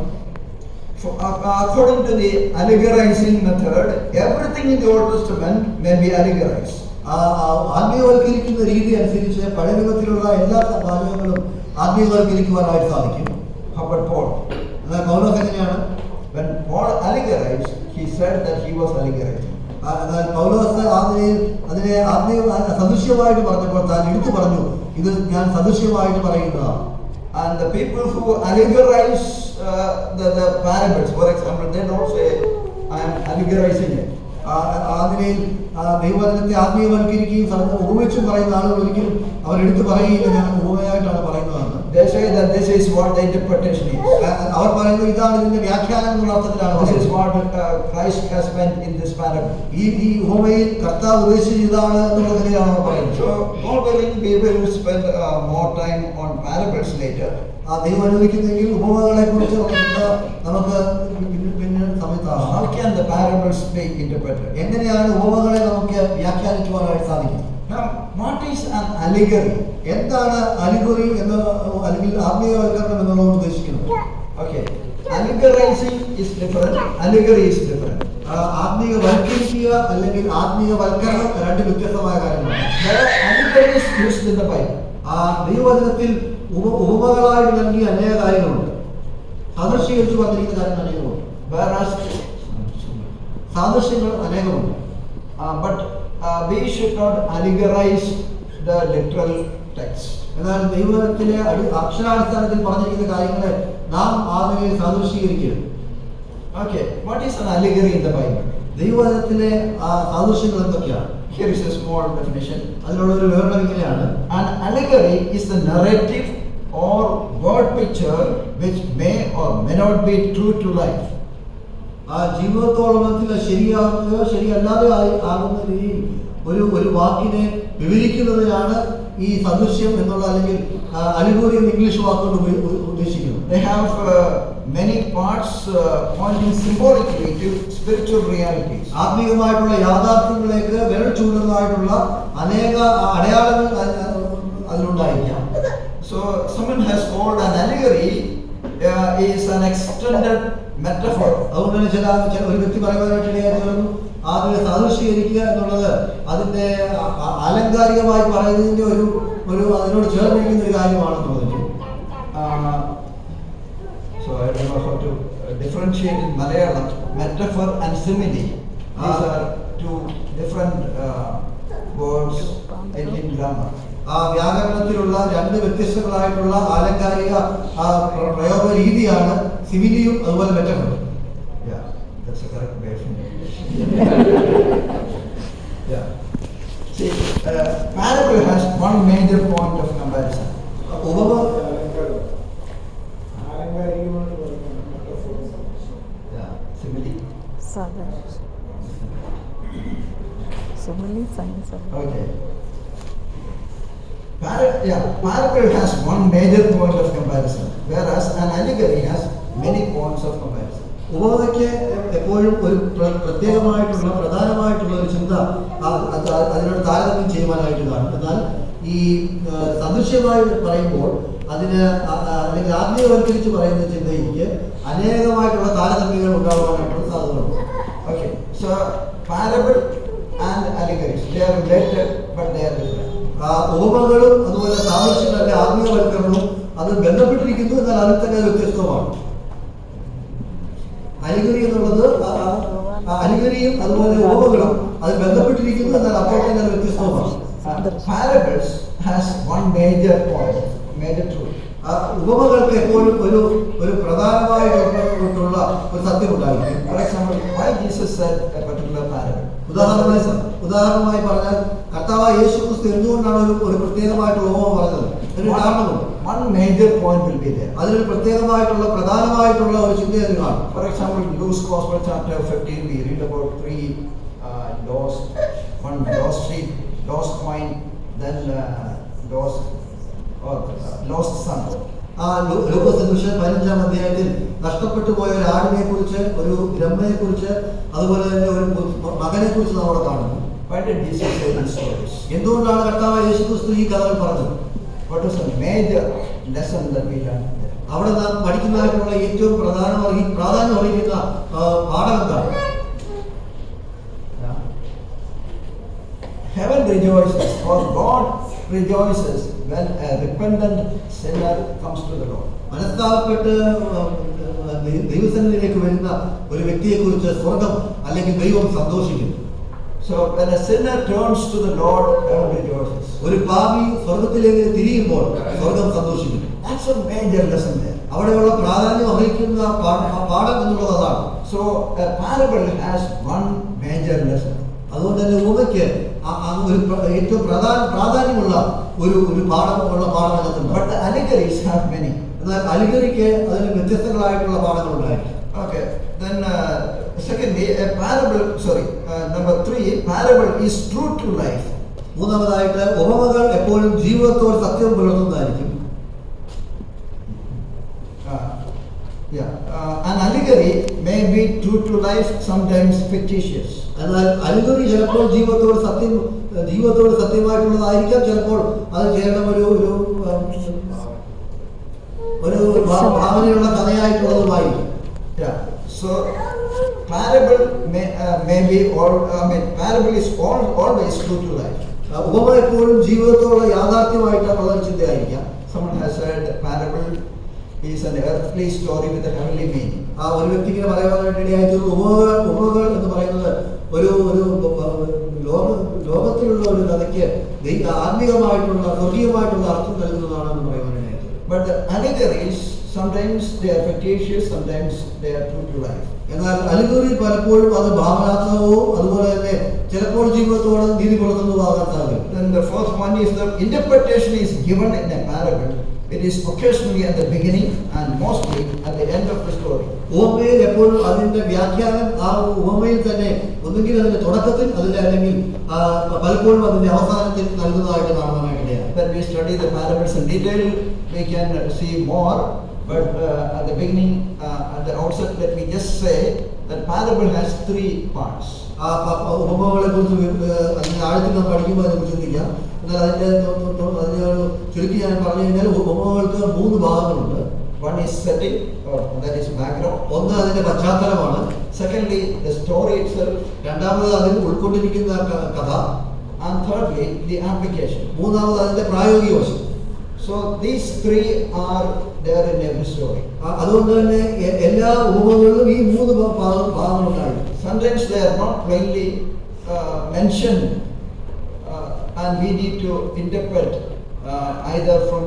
according to the allegorizing method, everything in the Old Testament may be allegorized. ആത്മീയവൽക്കരിക്കുന്ന രീതി അനുസരിച്ച് പഴയ നിയമത്തിലുള്ള എല്ലാ വാചകങ്ങളും ആത്മീയവൽക്കരിക്കുവാനായിട്ട് സാധിക്കും. How about Paul? എന്നാൽ പൗലോസ് എങ്ങനെയാണ്? When Paul allegorized, he said that he was allegorizing. എന്നാൽ പൗലോസ് അതിനെ ആത്മീയ സദൃശ്യമായിട്ട് പറഞ്ഞപ്പോൾ താൻ എടുത്തു പറഞ്ഞു, ഇത് ഞാൻ സദൃശ്യമായിട്ട് പറയുന്നതാണ്. And the people who allegorize the parables, for example, they don't say I am allegorizing it. അതിനെ ദൈവവചനത്തെ ആത്മീയവൽക്കരിക്കുകയും ഉപമിച്ചും പറയുന്ന ആളുകൾ ഒരിക്കലും അവർ എടുത്തു പറയുകയില്ല, ഞാൻ ഉപമയായിട്ടാണ് പറയുന്നതാണ്. They say that this is what the interpretation is. അവർ പറയുന്നത് ഇതാണ് ഇതിന്റെ വ്യാഖ്യാനം എന്നുള്ള അർത്ഥത്തിലാണ്. This is what Christ has meant in this parable. ഈ ഉപമയിൽ കർത്താവ് ഉദ്ദേശിച്ചത് ഇതാണ് എന്നുള്ള നിലയിലാണ് അവർ പറയുന്നത്. So God willing, we will spend more time on parables later. ദൈവം അനുവദിക്കുന്നെങ്കിൽ ഉപമകളെ കുറിച്ച് നമുക്ക് പിന്നെ സമയത്താണ്. How can the parables be interpreted? എങ്ങനെയാണ് ഉപമകളെ നമുക്ക് വ്യാഖ്യാനിക്കുവാനായിട്ട് സാധിക്കും? Now, what is an allegory? എന്താണ് അലിഗോറി എന്ന് അല്ലെങ്കിൽ ആത്മീയവൽക്കരണം എന്നുള്ളത് ഉദ്ദേശിക്കുന്നത്? Okay, allegorizing is different. Allegory is different. ആത്മീയവൽക്കരിക്കുക അല്ലെങ്കിൽ ആത്മീയവൽക്കരണം രണ്ട് വ്യത്യസ്തമായ കാര്യങ്ങളാണ്. There are allegories used in the Bible. ദൈവവചനത്തിൽ ഉപമകളായിട്ട് നൽകിയ അനേക കാര്യങ്ങളുണ്ട്. സാദൃശ്യീകരിച്ചു വന്നിരിക്കുന്ന കാര്യങ്ങൾ അനേകമുണ്ട്. Whereas സാദൃശ്യങ്ങൾ അനേകമുണ്ട്. But we should not allegorize the literal text. എന്നാൽ ദൈവത്തിലെ അക്ഷരാടിസ്ഥാനത്തിൽ പറഞ്ഞിരിക്കുന്ന കാര്യങ്ങളെ നാം ആദ്യമേ സാദൃശ്യീകരിക്കരുത്. Okay, what is an allegory in the Bible? ദൈവവചനത്തിലെ സാദൃശ്യങ്ങൾ എന്തൊക്കെയാണ്? Here is a small definition. അതിനുള്ള ഒരു വിവരണം ഇങ്ങനെയാണ്. An allegory is the narrative or word picture which may or may not be true to life. ജീവിതത്തോളം ശരിയാകുകയോ ശരിയല്ലാതെ ആകുന്ന രീതിയിൽ ഒരു വാക്കിനെ വിവരിക്കുന്നതിനാണ് ഈ സദൃശ്യം എന്നുള്ള അല്ലെങ്കിൽ അലിഗോറി എന്ന് ഇംഗ്ലീഷ് വാക്കുകൊണ്ട് ഉദ്ദേശിക്കുന്നത്. They have many parts pointing symbolically to spiritual realities. ആത്മീയമായിട്ടുള്ള യാഥാർത്ഥ്യങ്ങളിലേക്ക് വിരൽ ചൂണ്ടുന്നതായിട്ടുള്ള അനേക അടയാളങ്ങൾ അതിലുണ്ടായിരിക്കാം. So someone has called an allegory is an extended metaphor. അതുകൊണ്ട് തന്നെ ഒരു വ്യക്തി പറയുവാനായിട്ട് ഇടയായിരുന്നു, അതിനെ സാദൃശ്യീകരിക്കുക എന്നുള്ളത് അതിന്റെ ആലങ്കാരികമായി പറയുന്നതിന്റെ ഒരു അതിനോട് ചേർന്നിരിക്കുന്ന ഒരു കാര്യമാണെന്നുള്ളത്. So I don't know how to differentiate in Malayalam metaphor and simile. These are two different words in grammar. വ്യാകരണത്തിലുള്ള രണ്ട് വ്യത്യസ്തങ്ങളായിട്ടുള്ള ആലങ്കാരിക പ്രയോഗ രീതിയാണ് സിമിലിയും അതുപോലെ മെറ്റഫറും. Yeah, that's a correct way from yeah. See, parable has one major point of comparison. ഉപമ Yeah, simile. Simile, science. Okay. Parable has one major point of comparison, whereas an allegory has many points of comparison. ഉപമയ്ക്ക് എപ്പോഴും ഒരു പ്രത്യേകമായിട്ടുള്ള പ്രധാനമായിട്ടുള്ള ഒരു ചിന്ത അതിനോട് താരതമ്യം ചെയ്യുവാനായിട്ട് കാണും. എന്നാൽ ഈ സദൃശ്യമായി പറയുമ്പോൾ അതിന് അല്ലെങ്കിൽ ആത്മീയവൽക്കരിച്ച് പറയുന്ന ചിന്തയ്ക്ക് അനേകമായിട്ടുള്ള താരതമ്യങ്ങൾ ഉണ്ടാകാനായിട്ടുള്ള സാധ്യതകളുണ്ട്. Okay, so parable and allegories, they are related but they are different. ഉപമകളും അതുപോലെ സാദൃശ്യങ്ങളുടെ ആത്മീയവൽക്കരണവും അത് ബന്ധപ്പെട്ടിരിക്കുന്നു, എന്നാൽ അതിൽ തന്നെ അത് വ്യത്യസ്തമാണ്. അലിഗറി എന്നുള്ളത് അലിഗറിയും അതുപോലെ ഉപമകളും അത് ബന്ധപ്പെട്ടിരിക്കുന്നു, എന്നാൽ അപ്പോൾ തന്നെ അത് വ്യത്യസ്തവുമാണ്. Parables has one major point, major truth. ഉപമകൾക്ക് എപ്പോഴും ഒരു പ്രധാനമായിട്ടുള്ള ഒരു സത്യം ഉണ്ടായിരിക്കും. For example, why Jesus said a particular parable? ഉദാഹരണമായി പറഞ്ഞാൽ കർത്താവായ യേശുക്രിസ്തു എന്തുകൊണ്ടാണ് ഒരു പ്രത്യേകമായിട്ടുള്ള ഉപമ പറഞ്ഞത്? അതിന് കാരണമുണ്ട്. One major point will be there. അതിനൊരു പ്രത്യേകമായിട്ടുള്ള പ്രധാനമായിട്ടുള്ള ഒരു ചിന്ത അതിന് കാണും. For example, Luke's Gospel chapter 15, we read about three lost, one lost sheep, lost coin, then lost son. ലൂക്കോസ് സുവിശേഷം 15-ാം അധ്യായത്തിൽ നഷ്ടപ്പെട്ടു പോയ ഒരു ആടിനെ കുറിച്ച്, ഒരു ബ്രഹ്മയെ കുറിച്ച്, അതുപോലെ തന്നെ ഒരു മകനെ കുറിച്ച് നമ്മൾ കാണുന്നു. Why did Jesus say these stories? എന്തുകൊണ്ടാണ് കർത്താവായ യേശുക്രിസ്തു ഈ കഥകൾ പറഞ്ഞത്? What is a major lesson that we learn there? അവിടെ നാം പഠിക്കുന്നതായിട്ടുള്ള ഏറ്റവും പ്രാധാന്യം അറിയിക്കുന്ന പാഠം എന്താണ്? Heaven rejoices, or God rejoices when a repentant sinner comes to the Lord. മനസ്താപപ്പെട്ട് ദൈവസന്നിധിയിലേക്ക് വരുന്ന ഒരു വ്യക്തിയെ കുറിച്ച് സ്വർഗം അല്ലെങ്കിൽ ദൈവം സന്തോഷിക്കുന്നു. So when a sinner turns to the Lord, heaven rejoices. ഒരു പാപി സ്വർഗത്തിലേക്ക് തിരിയുമ്പോൾ സ്വർഗം സന്തോഷിക്കുന്നു. That's a major lesson there. അവിടെയുള്ള പ്രാധാന്യം അറിയിക്കുന്ന പാഠം എന്നുള്ളത് അതാണ്. So a parable has one major lesson. അതുകൊണ്ട് തന്നെ ഉപമയ്ക്ക് ഒരു ഏറ്റവും പ്രാധാന്യമുള്ള ഒരു പാഠം. But the allegories have many. എന്നാൽ അലിഗറിക്ക് അതിന് വ്യത്യസ്തങ്ങളായിട്ടുള്ള പാഠങ്ങൾ ഉണ്ടായിരിക്കും. Okay, then secondly, number 3, parable is true to life. മൂന്നാമതായിട്ട് ഉപമകൾ എപ്പോഴും ജീവിതത്തോട് സത്യം പുലർത്തുന്നതായിരിക്കും. An allegory may be true to life, sometimes fictitious. എന്നാൽ അലിഗറി ചിലപ്പോൾ ജീവിതത്തോട് സത്യമായിട്ടുള്ളതായിരിക്കാം, ചിലപ്പോൾ അത് ചെയ്യേണ്ട ഒരു ഭാവനയുള്ള കഥയായിട്ടുള്ളതുമായിരിക്കും. So parable parable is always true to life. ഉപമ എപ്പോഴും ജീവിതത്തോടുള്ള യാഥാർത്ഥ്യമായിട്ടുള്ള ചിന്തയായിരിക്കാം. Someone has said parable is an earthly story with a heavenly meaning. ഒരു വ്യക്തിക്ക് പറയാനായിട്ട് ഇടയായിട്ടുള്ള ഉപമകൾ എന്ന് പറയുന്നത് ഒരു ലോകത്തിലുള്ള ഒരു കഥയ്ക്ക് ആത്മീയമായിട്ടുള്ള സ്വർഗീയമായിട്ടുള്ള അർത്ഥം നൽകുന്നതാണെന്ന് പറയാനായിട്ട്. But the allegories, sometimes they are fictitious, sometimes they are true to life. എന്നാൽ അലിഗറി പലപ്പോഴും അത് ഭാവനാത്മകവും അതുപോലെ തന്നെ ചിലപ്പോൾ ജീവിതത്തോട് നീതി പുലർത്തുന്നതുമാകാൻ സാധിക്കും. Then the fourth one is the interpretation is given in a parable. It is occasionally at the beginning and mostly at the end of the story. ഉപമയിൽ എപ്പോഴും അതിന്റെ വ്യാഖ്യാനം ആ ഉപമയിൽ തന്നെ ഒന്നുകിൽ അതിന്റെ തുടക്കത്തിൽ അല്ലെങ്കിൽ പലപ്പോഴും അതിന്റെ അവസാനത്തിൽ നൽകുന്നതായിട്ട് കാണുവാനായിട്ടിടയാണ്. When we study the parables in detail, we can see more. But at the beginning, at the outset, let me just say that parable has 3 parts. ഉപമകളെ കുറിച്ച് അതിന്റെ ആഴത്തിൽ നാം പഠിക്കുമ്പോൾ അതിനെക്കുറിച്ച് ചിന്തിക്കാം. എന്നാൽ അതിന്റെ ചുരുക്കി ഞാൻ പറഞ്ഞു കഴിഞ്ഞാൽ ഉപമകൾക്ക് 3 ഭാഗങ്ങളുണ്ട്. One is setting, that is background. ഒന്ന് അതിന്റെ പശ്ചാത്തലമാണ്. Secondly, the story itself. രണ്ടാമത് അതിൽ ഉൾക്കൊണ്ടിരിക്കുന്ന കഥ. And thirdly, the application. മൂന്നാമത് അതിന്റെ പ്രായോഗിക വശം. So these 3 are there in every story. അതുകൊണ്ട് തന്നെ എല്ലാ ഉപമകളിലും ഈ 3 ഭാഗങ്ങളുണ്ടായി. Sometimes they are not plainly mentioned, and we need to interpret either from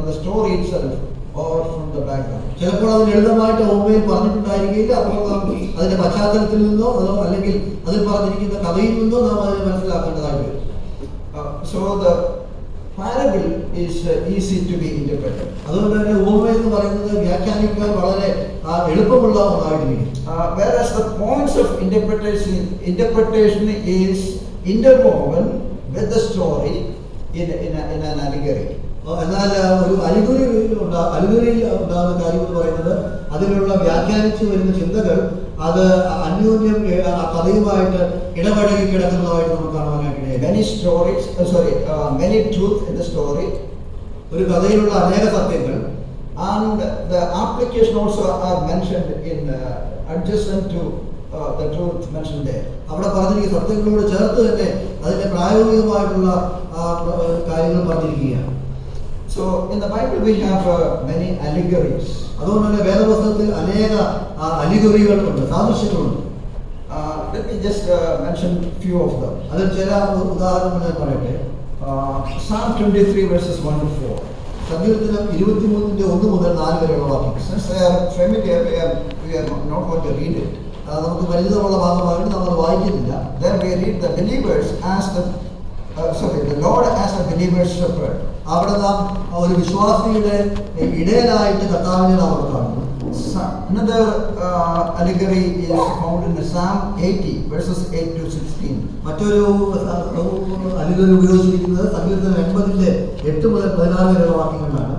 the story itself or from the background. ചിലപ്പോൾ അത് ലളിതമായിട്ട് ഉപമയിൽ പറഞ്ഞിട്ടുണ്ടായിരിക്കില്ല, അപ്പോൾ നാം അതിന്റെ പശ്ചാത്തലത്തിൽ നിന്നോ അല്ലെങ്കിൽ അതിൽ പറഞ്ഞിരിക്കുന്ന കഥയിൽ നിന്നോ നാം അതിനെ മനസ്സിലാക്കേണ്ടതായിട്ട് വരും. So the parable is easy to be interpreted. അതുകൊണ്ട് തന്നെ ഉപമ എന്ന് പറയുന്നത് വ്യാഖ്യാനിക്കാൻ വളരെ എളുപ്പമുള്ള ഒന്നായിട്ടിരിക്കും. Whereas the points of interpretation is interwoven with the story in an allegory. എന്നാൽ ഒരു അലിഗറിയിൽ ഉണ്ടാകുന്ന കാര്യം എന്ന് പറയുന്നത് അതിലുള്ള വ്യാഖ്യാനിച്ചു വരുന്ന ചിന്തകൾ അത് അന്യോന്യം കഥയുമായിട്ട് ഇടപഴകി കിടക്കുന്നതായിട്ട് നമുക്ക് കാണുവാനായിട്ട് Many stories, many truth in the story, ഒരു കഥയിലുള്ള അനേക സത്യങ്ങൾ. And the application also are mentioned in adjacent to the truth mentioned there. അവിടെ പറഞ്ഞിരിക്കുന്ന സത്യങ്ങളോട് ചേർത്ത് തന്നെ അതിന്റെ പ്രായോഗികമായിട്ടുള്ള കാര്യങ്ങൾ പറഞ്ഞിരിക്കുകയാണ്. So in the Bible we have many allegories. അതുകൊണ്ട് തന്നെ വേദപുസ്തകത്തിൽ അനേക അലിഗറികളുണ്ട്, സാദൃശ്യങ്ങളുണ്ട്. Let me just mention few of them. അതിൽ ചില ഉദാഹരണങ്ങൾ ഞാൻ പറയട്ടെ. Psalm 23 verses 1 to 4. സങ്കീർത്തനം 23 1 മുതൽ 4 വരെയുള്ള വാക്യങ്ങൾ. Since they are familiar, we are not going to read it. നമുക്ക് പരിചിതമുള്ള ഭാഗമായിട്ട് നമ്മൾ വായിക്കുന്നില്ല. Then we read the believers as the Lord as a believer's shepherd. അവിടെ നാം ഒരു വിശ്വാസിയുടെ ഇടയനായിട്ട് കർത്താവിനെ നാം കാണുന്നു. Another allegory is found in Psalm 80 verses 8 to 16. മറ്റൊരു അലിഗറി ഉപയോഗിച്ചിരിക്കുന്നത് സങ്കീർത്തനം 80 8 മുതൽ 16 വരെയുള്ള വാക്യങ്ങളാണ്.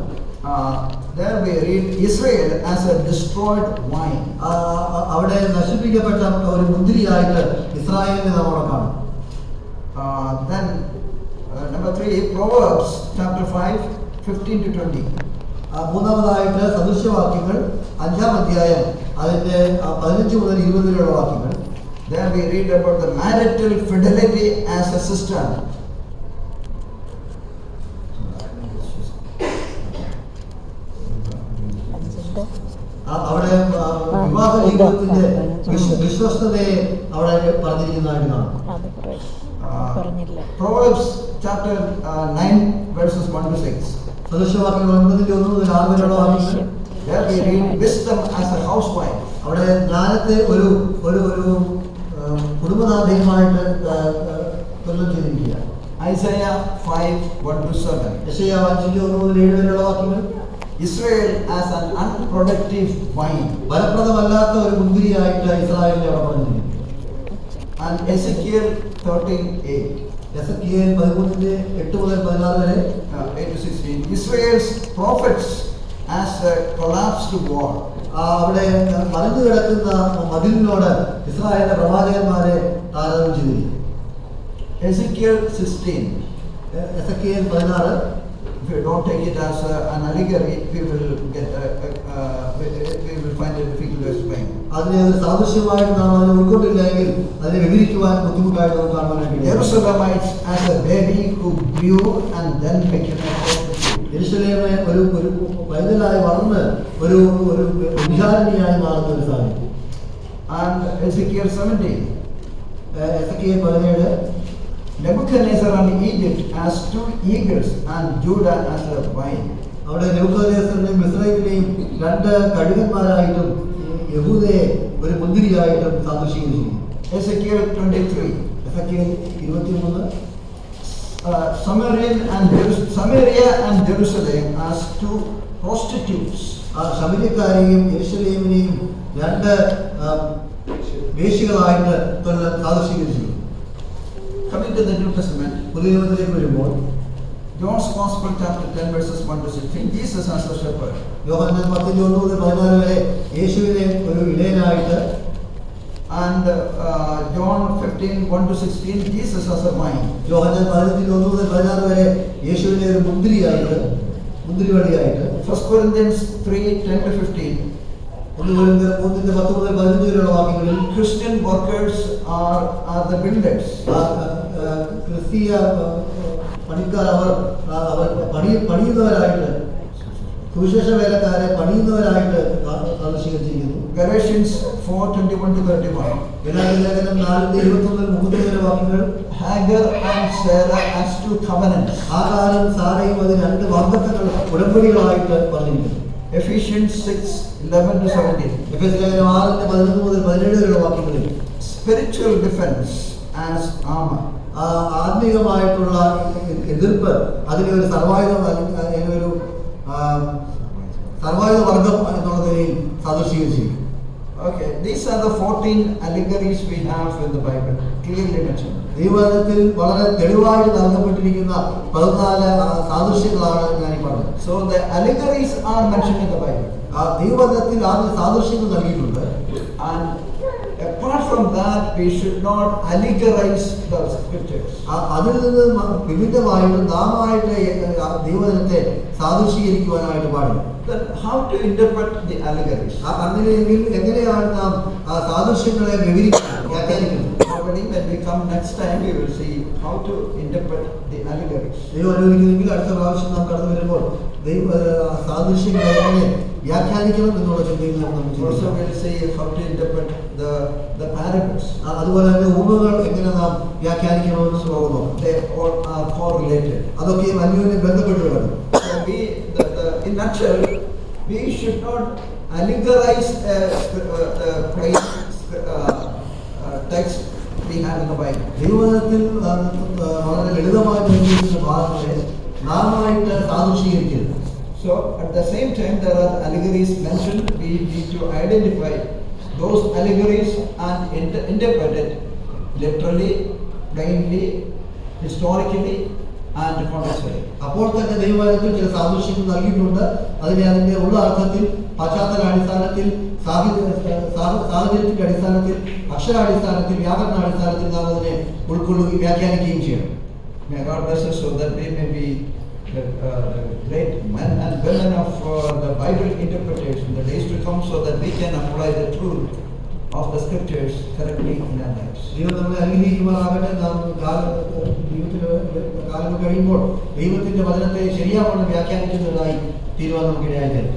There we read Israel as a destroyed vine. അവിടെ നശിപ്പിക്കപ്പെട്ട ഒരു മുന്തിരിയായിട്ട് ഇസ്രായേലിനെ നാം അവിടെ കാണും. Then number 3, Proverbs chapter 5 15 to 20. മൂന്നാമതായിട്ട് സദൃശ്യവാക്യങ്ങൾ 5-ാം അധ്യായം അതിന്റെ 15 മുതൽ 20 വരെയുള്ള വാക്യങ്ങൾ. There we read about the marital fidelity as a cistern. അവിടെ വിവാഹ ജീവിതത്തിന്റെ വിശ്വസ്തതയെ അവിടെ പറഞ്ഞിരിക്കുന്നതായിട്ട് കാണാം. Proverbs chapter 9 verses 1 to 6. സദൃശ്യവാക്യങ്ങൾ 9 മുതൽ 6 വരെയുള്ള വാക്യങ്ങൾ. There we read wisdom as a housewife. അവിടെ ജ്ഞാനത്തെ ഒരു ഒരു ഒരു കുടുംബനാഥയുമായിട്ട് തുലനം ചെയ്തിരിക്കുകയാണ്. Isaiah 5 1 to 7. യെശയ്യാവ് 5 1 മുതൽ 7 വരെയുള്ള വാക്യങ്ങൾ. Israel as an unproductive vine. ഫലപ്രദമല്ലാത്ത ഒരു മുന്തിരിയായിട്ട് ഇസ്രായേലിനെ അവിടെ പറഞ്ഞിരിക്കുന്നു. And Ezekiel 13:8. എസെക്കിയേൽ 13 8 മുതൽ 16 വരെ 8 to 16. Israel's prophets as a collapsed wall. അവിടെ മറിഞ്ഞു കിടക്കുന്ന മതിലിനോട് ഇസ്രായേലിന്റെ പ്രവാചകന്മാരെ താരതമ്യം ചെയ്തിരിക്കുന്നു. Ezekiel 16. Ezekiel 16. If you don't take it as an allegory, we will find it difficult to explain. അതിനെ ഒരു സാദൃശ്യമായിട്ട് നാം അതിനെ ഉൾക്കൊണ്ടില്ലെങ്കിൽ അതിനെ വിവരിക്കുവാൻ ബുദ്ധിമുട്ടായിട്ട് നമുക്ക് കാണാനായിട്ട്. Jerusalemites as a baby who grew and then became a prostitute. യെരൂശലേമെ ഒരു പൈതലായി വളർന്ന് ഒരു വിചാരണീയായി മാറുന്ന ഒരു സാഹചര്യം. And Ezekiel 17. Ezekiel 17. Nebuchadnezzar and Egypt as two eagles and Judah as a vine. അവിടെ നെബൂഖദ്നേസറിനെയും മിസ്രയീമിനെയും 2 കഴുകന്മാരായിട്ടും യഹൂദയെ ഒരു മുന്തിരിയായിട്ടും സാദൃശ്യീകരിച്ചിരിക്കുന്നു. Ezekiel 23. Ezekiel 23. Samaria and Jerusalem as two prostitutes. ശമര്യക്കാരെയും യെരൂശലേമിനെയും 2 വേശ്യകളായിട്ട് സാദൃശ്യീകരിച്ചിരിക്കുന്നു. Coming to the New Testament, പുതിയ നിയമത്തിലേക്ക് വരുമ്പോൾ John's Gospel chapter 10 verses 1 to 16, Jesus as a shepherd. യോഹന്നാൻ 10 1 മുതൽ 14 വരെ യേശുവിനെ ഒരു ഇടയനായിട്ട്. And John 15 1 to 16, Jesus as a vine. യോഹന്നാൻ 15 1 മുതൽ 14 വരെ യേശുവിനെ ഒരു മുന്തിരിവള്ളിയായിട്ട്. 1 Corinthians 3 10 to 15. 1 കൊരിന്ത്യർ 3 10 മുതൽ 15 വരെയുള്ള വാക്യങ്ങളിൽ Christian workers are the builders. ക്രിസ്തീയ പണിക്കാർ അവർ പണിയുന്നവരായിട്ട്, സുവിശേഷ വേലക്കാരെ പണിയുന്നവരായിട്ട് സാദൃശ്യീകരിച്ചിരിക്കുന്നു. Galatians 4:21 to 31. ഗലാത്യ ലേഖനം 4:21 മുതൽ 30 വരെ വാക്യങ്ങൾ. Hagar and Sarah as two covenants. ആകാരും സാരയും അത് 2 വാഗ്ദത്തങ്ങൾ ഉടമ്പടികളായിട്ട് പറഞ്ഞിരിക്കുന്നു. Ephesians 6:11 to 17. എഫെസ്യ ലേഖനം 6:11 മുതൽ 17 വരെയുള്ള വാക്യങ്ങളിൽ Spiritual defense as armor. ആത്മീകമായിട്ടുള്ള എതിർപ്പ് അതിനെ ഒരു സർവായുധ വർഗം എന്നുള്ള നിലയിൽ സാദൃശ്യീകരിച്ചിരിക്കുന്നു. Okay, these are the 14 allegories we have in the Bible, clearly mentioned. ദൈവവചനത്തിൽ വളരെ തെളിവായിട്ട് നൽകപ്പെട്ടിരിക്കുന്ന 14 സാദൃശ്യങ്ങളാണ് ഞാൻ ഈ പറഞ്ഞത്. So the allegories are mentioned in the Bible. ദൈവവചനത്തിൽ ആദ്യ സാദൃശ്യങ്ങൾ നൽകിയിട്ടുണ്ട്. And a apart from that, we should not allegorize the scriptures. അതിൽ നിന്ന് വിഭിന്നമായിട്ട് നാമായിട്ട് ദൈവവചനത്തെ സാദൃശീകരിക്കുവാനായിട്ട് പാടില്ല. Then how to interpret the allegories? അങ്ങനെയെങ്കിൽ എങ്ങനെയാണ് നാം ആ സാദൃശ്യങ്ങളെ വ്യാഖ്യാനിക്കുന്നത്? Probably when we come next time, we will see how to interpret the allegories. ദൈവം അനുവദിക്കുന്നെങ്കിൽ അടുത്ത പ്രാവശ്യം നാം കടന്നു വരുമ്പോൾ സാദൃശ്യങ്ങളെ എങ്ങനെ വ്യാഖ്യാനിക്കണം എന്നുള്ള ചിന്തയിൽ നമുക്ക് Also, we will see how to interpret the parables. അതുപോലെ തന്നെ ഉപമകൾ എങ്ങനെ നാം വ്യാഖ്യാനിക്കണമെന്ന് പോകുന്നു. They all are correlated. അതൊക്കെ അന്യോന്യം ബന്ധപ്പെട്ട് കിടക്കും. So in nutshell, we should not allegorize the plain text we have in the Bible. ദൈവവചനത്തിൽ വളരെ ലളിതമായി നിർമ്മിക്കുന്ന ഭാഗങ്ങളെ നാമായിട്ട് സാദൃശീകരിക്കരുത്. So at the same time, there are allegories mentioned. We need to identify those allegories and interpret it literally, plainly, historically, and contextually. അപ്പോൾ തന്നെ ദൈവവചനത്തിൽ ചില സാദൃശ്യങ്ങൾ നൽകിയിട്ടുണ്ട്. അതിന്റെ ഉള്ള അർത്ഥത്തിൽ, പശ്ചാത്തലാടിസ്ഥാനത്തിൽ, സാഹചര്യത്തിന്റെ അടിസ്ഥാനത്തിൽ, അക്ഷരാടിസ്ഥാനത്തിൽ, വ്യാകരണാടിസ്ഥാനത്തിൽ നാം അതിനെ ഉൾക്കൊള്ളുകയും വ്യാഖ്യാനിക്കുകയും ചെയ്യണം. May God bless us so that we may be the great men and women of the Bible interpretation, the days to come, so that we can apply the truth of the scriptures correctly in our lives. ദൈവം നമ്മളെ അനുഗ്രഹിക്കുമാറാകട്ടെ. നാം കാലം കഴിയുമ്പോൾ ദൈവത്തിന്റെ വചനത്തെ ശരിയാവണ്ണം വ്യാഖ്യാനിക്കുന്നതായി തീരുമാനം നമുക്കിടയായി തരും.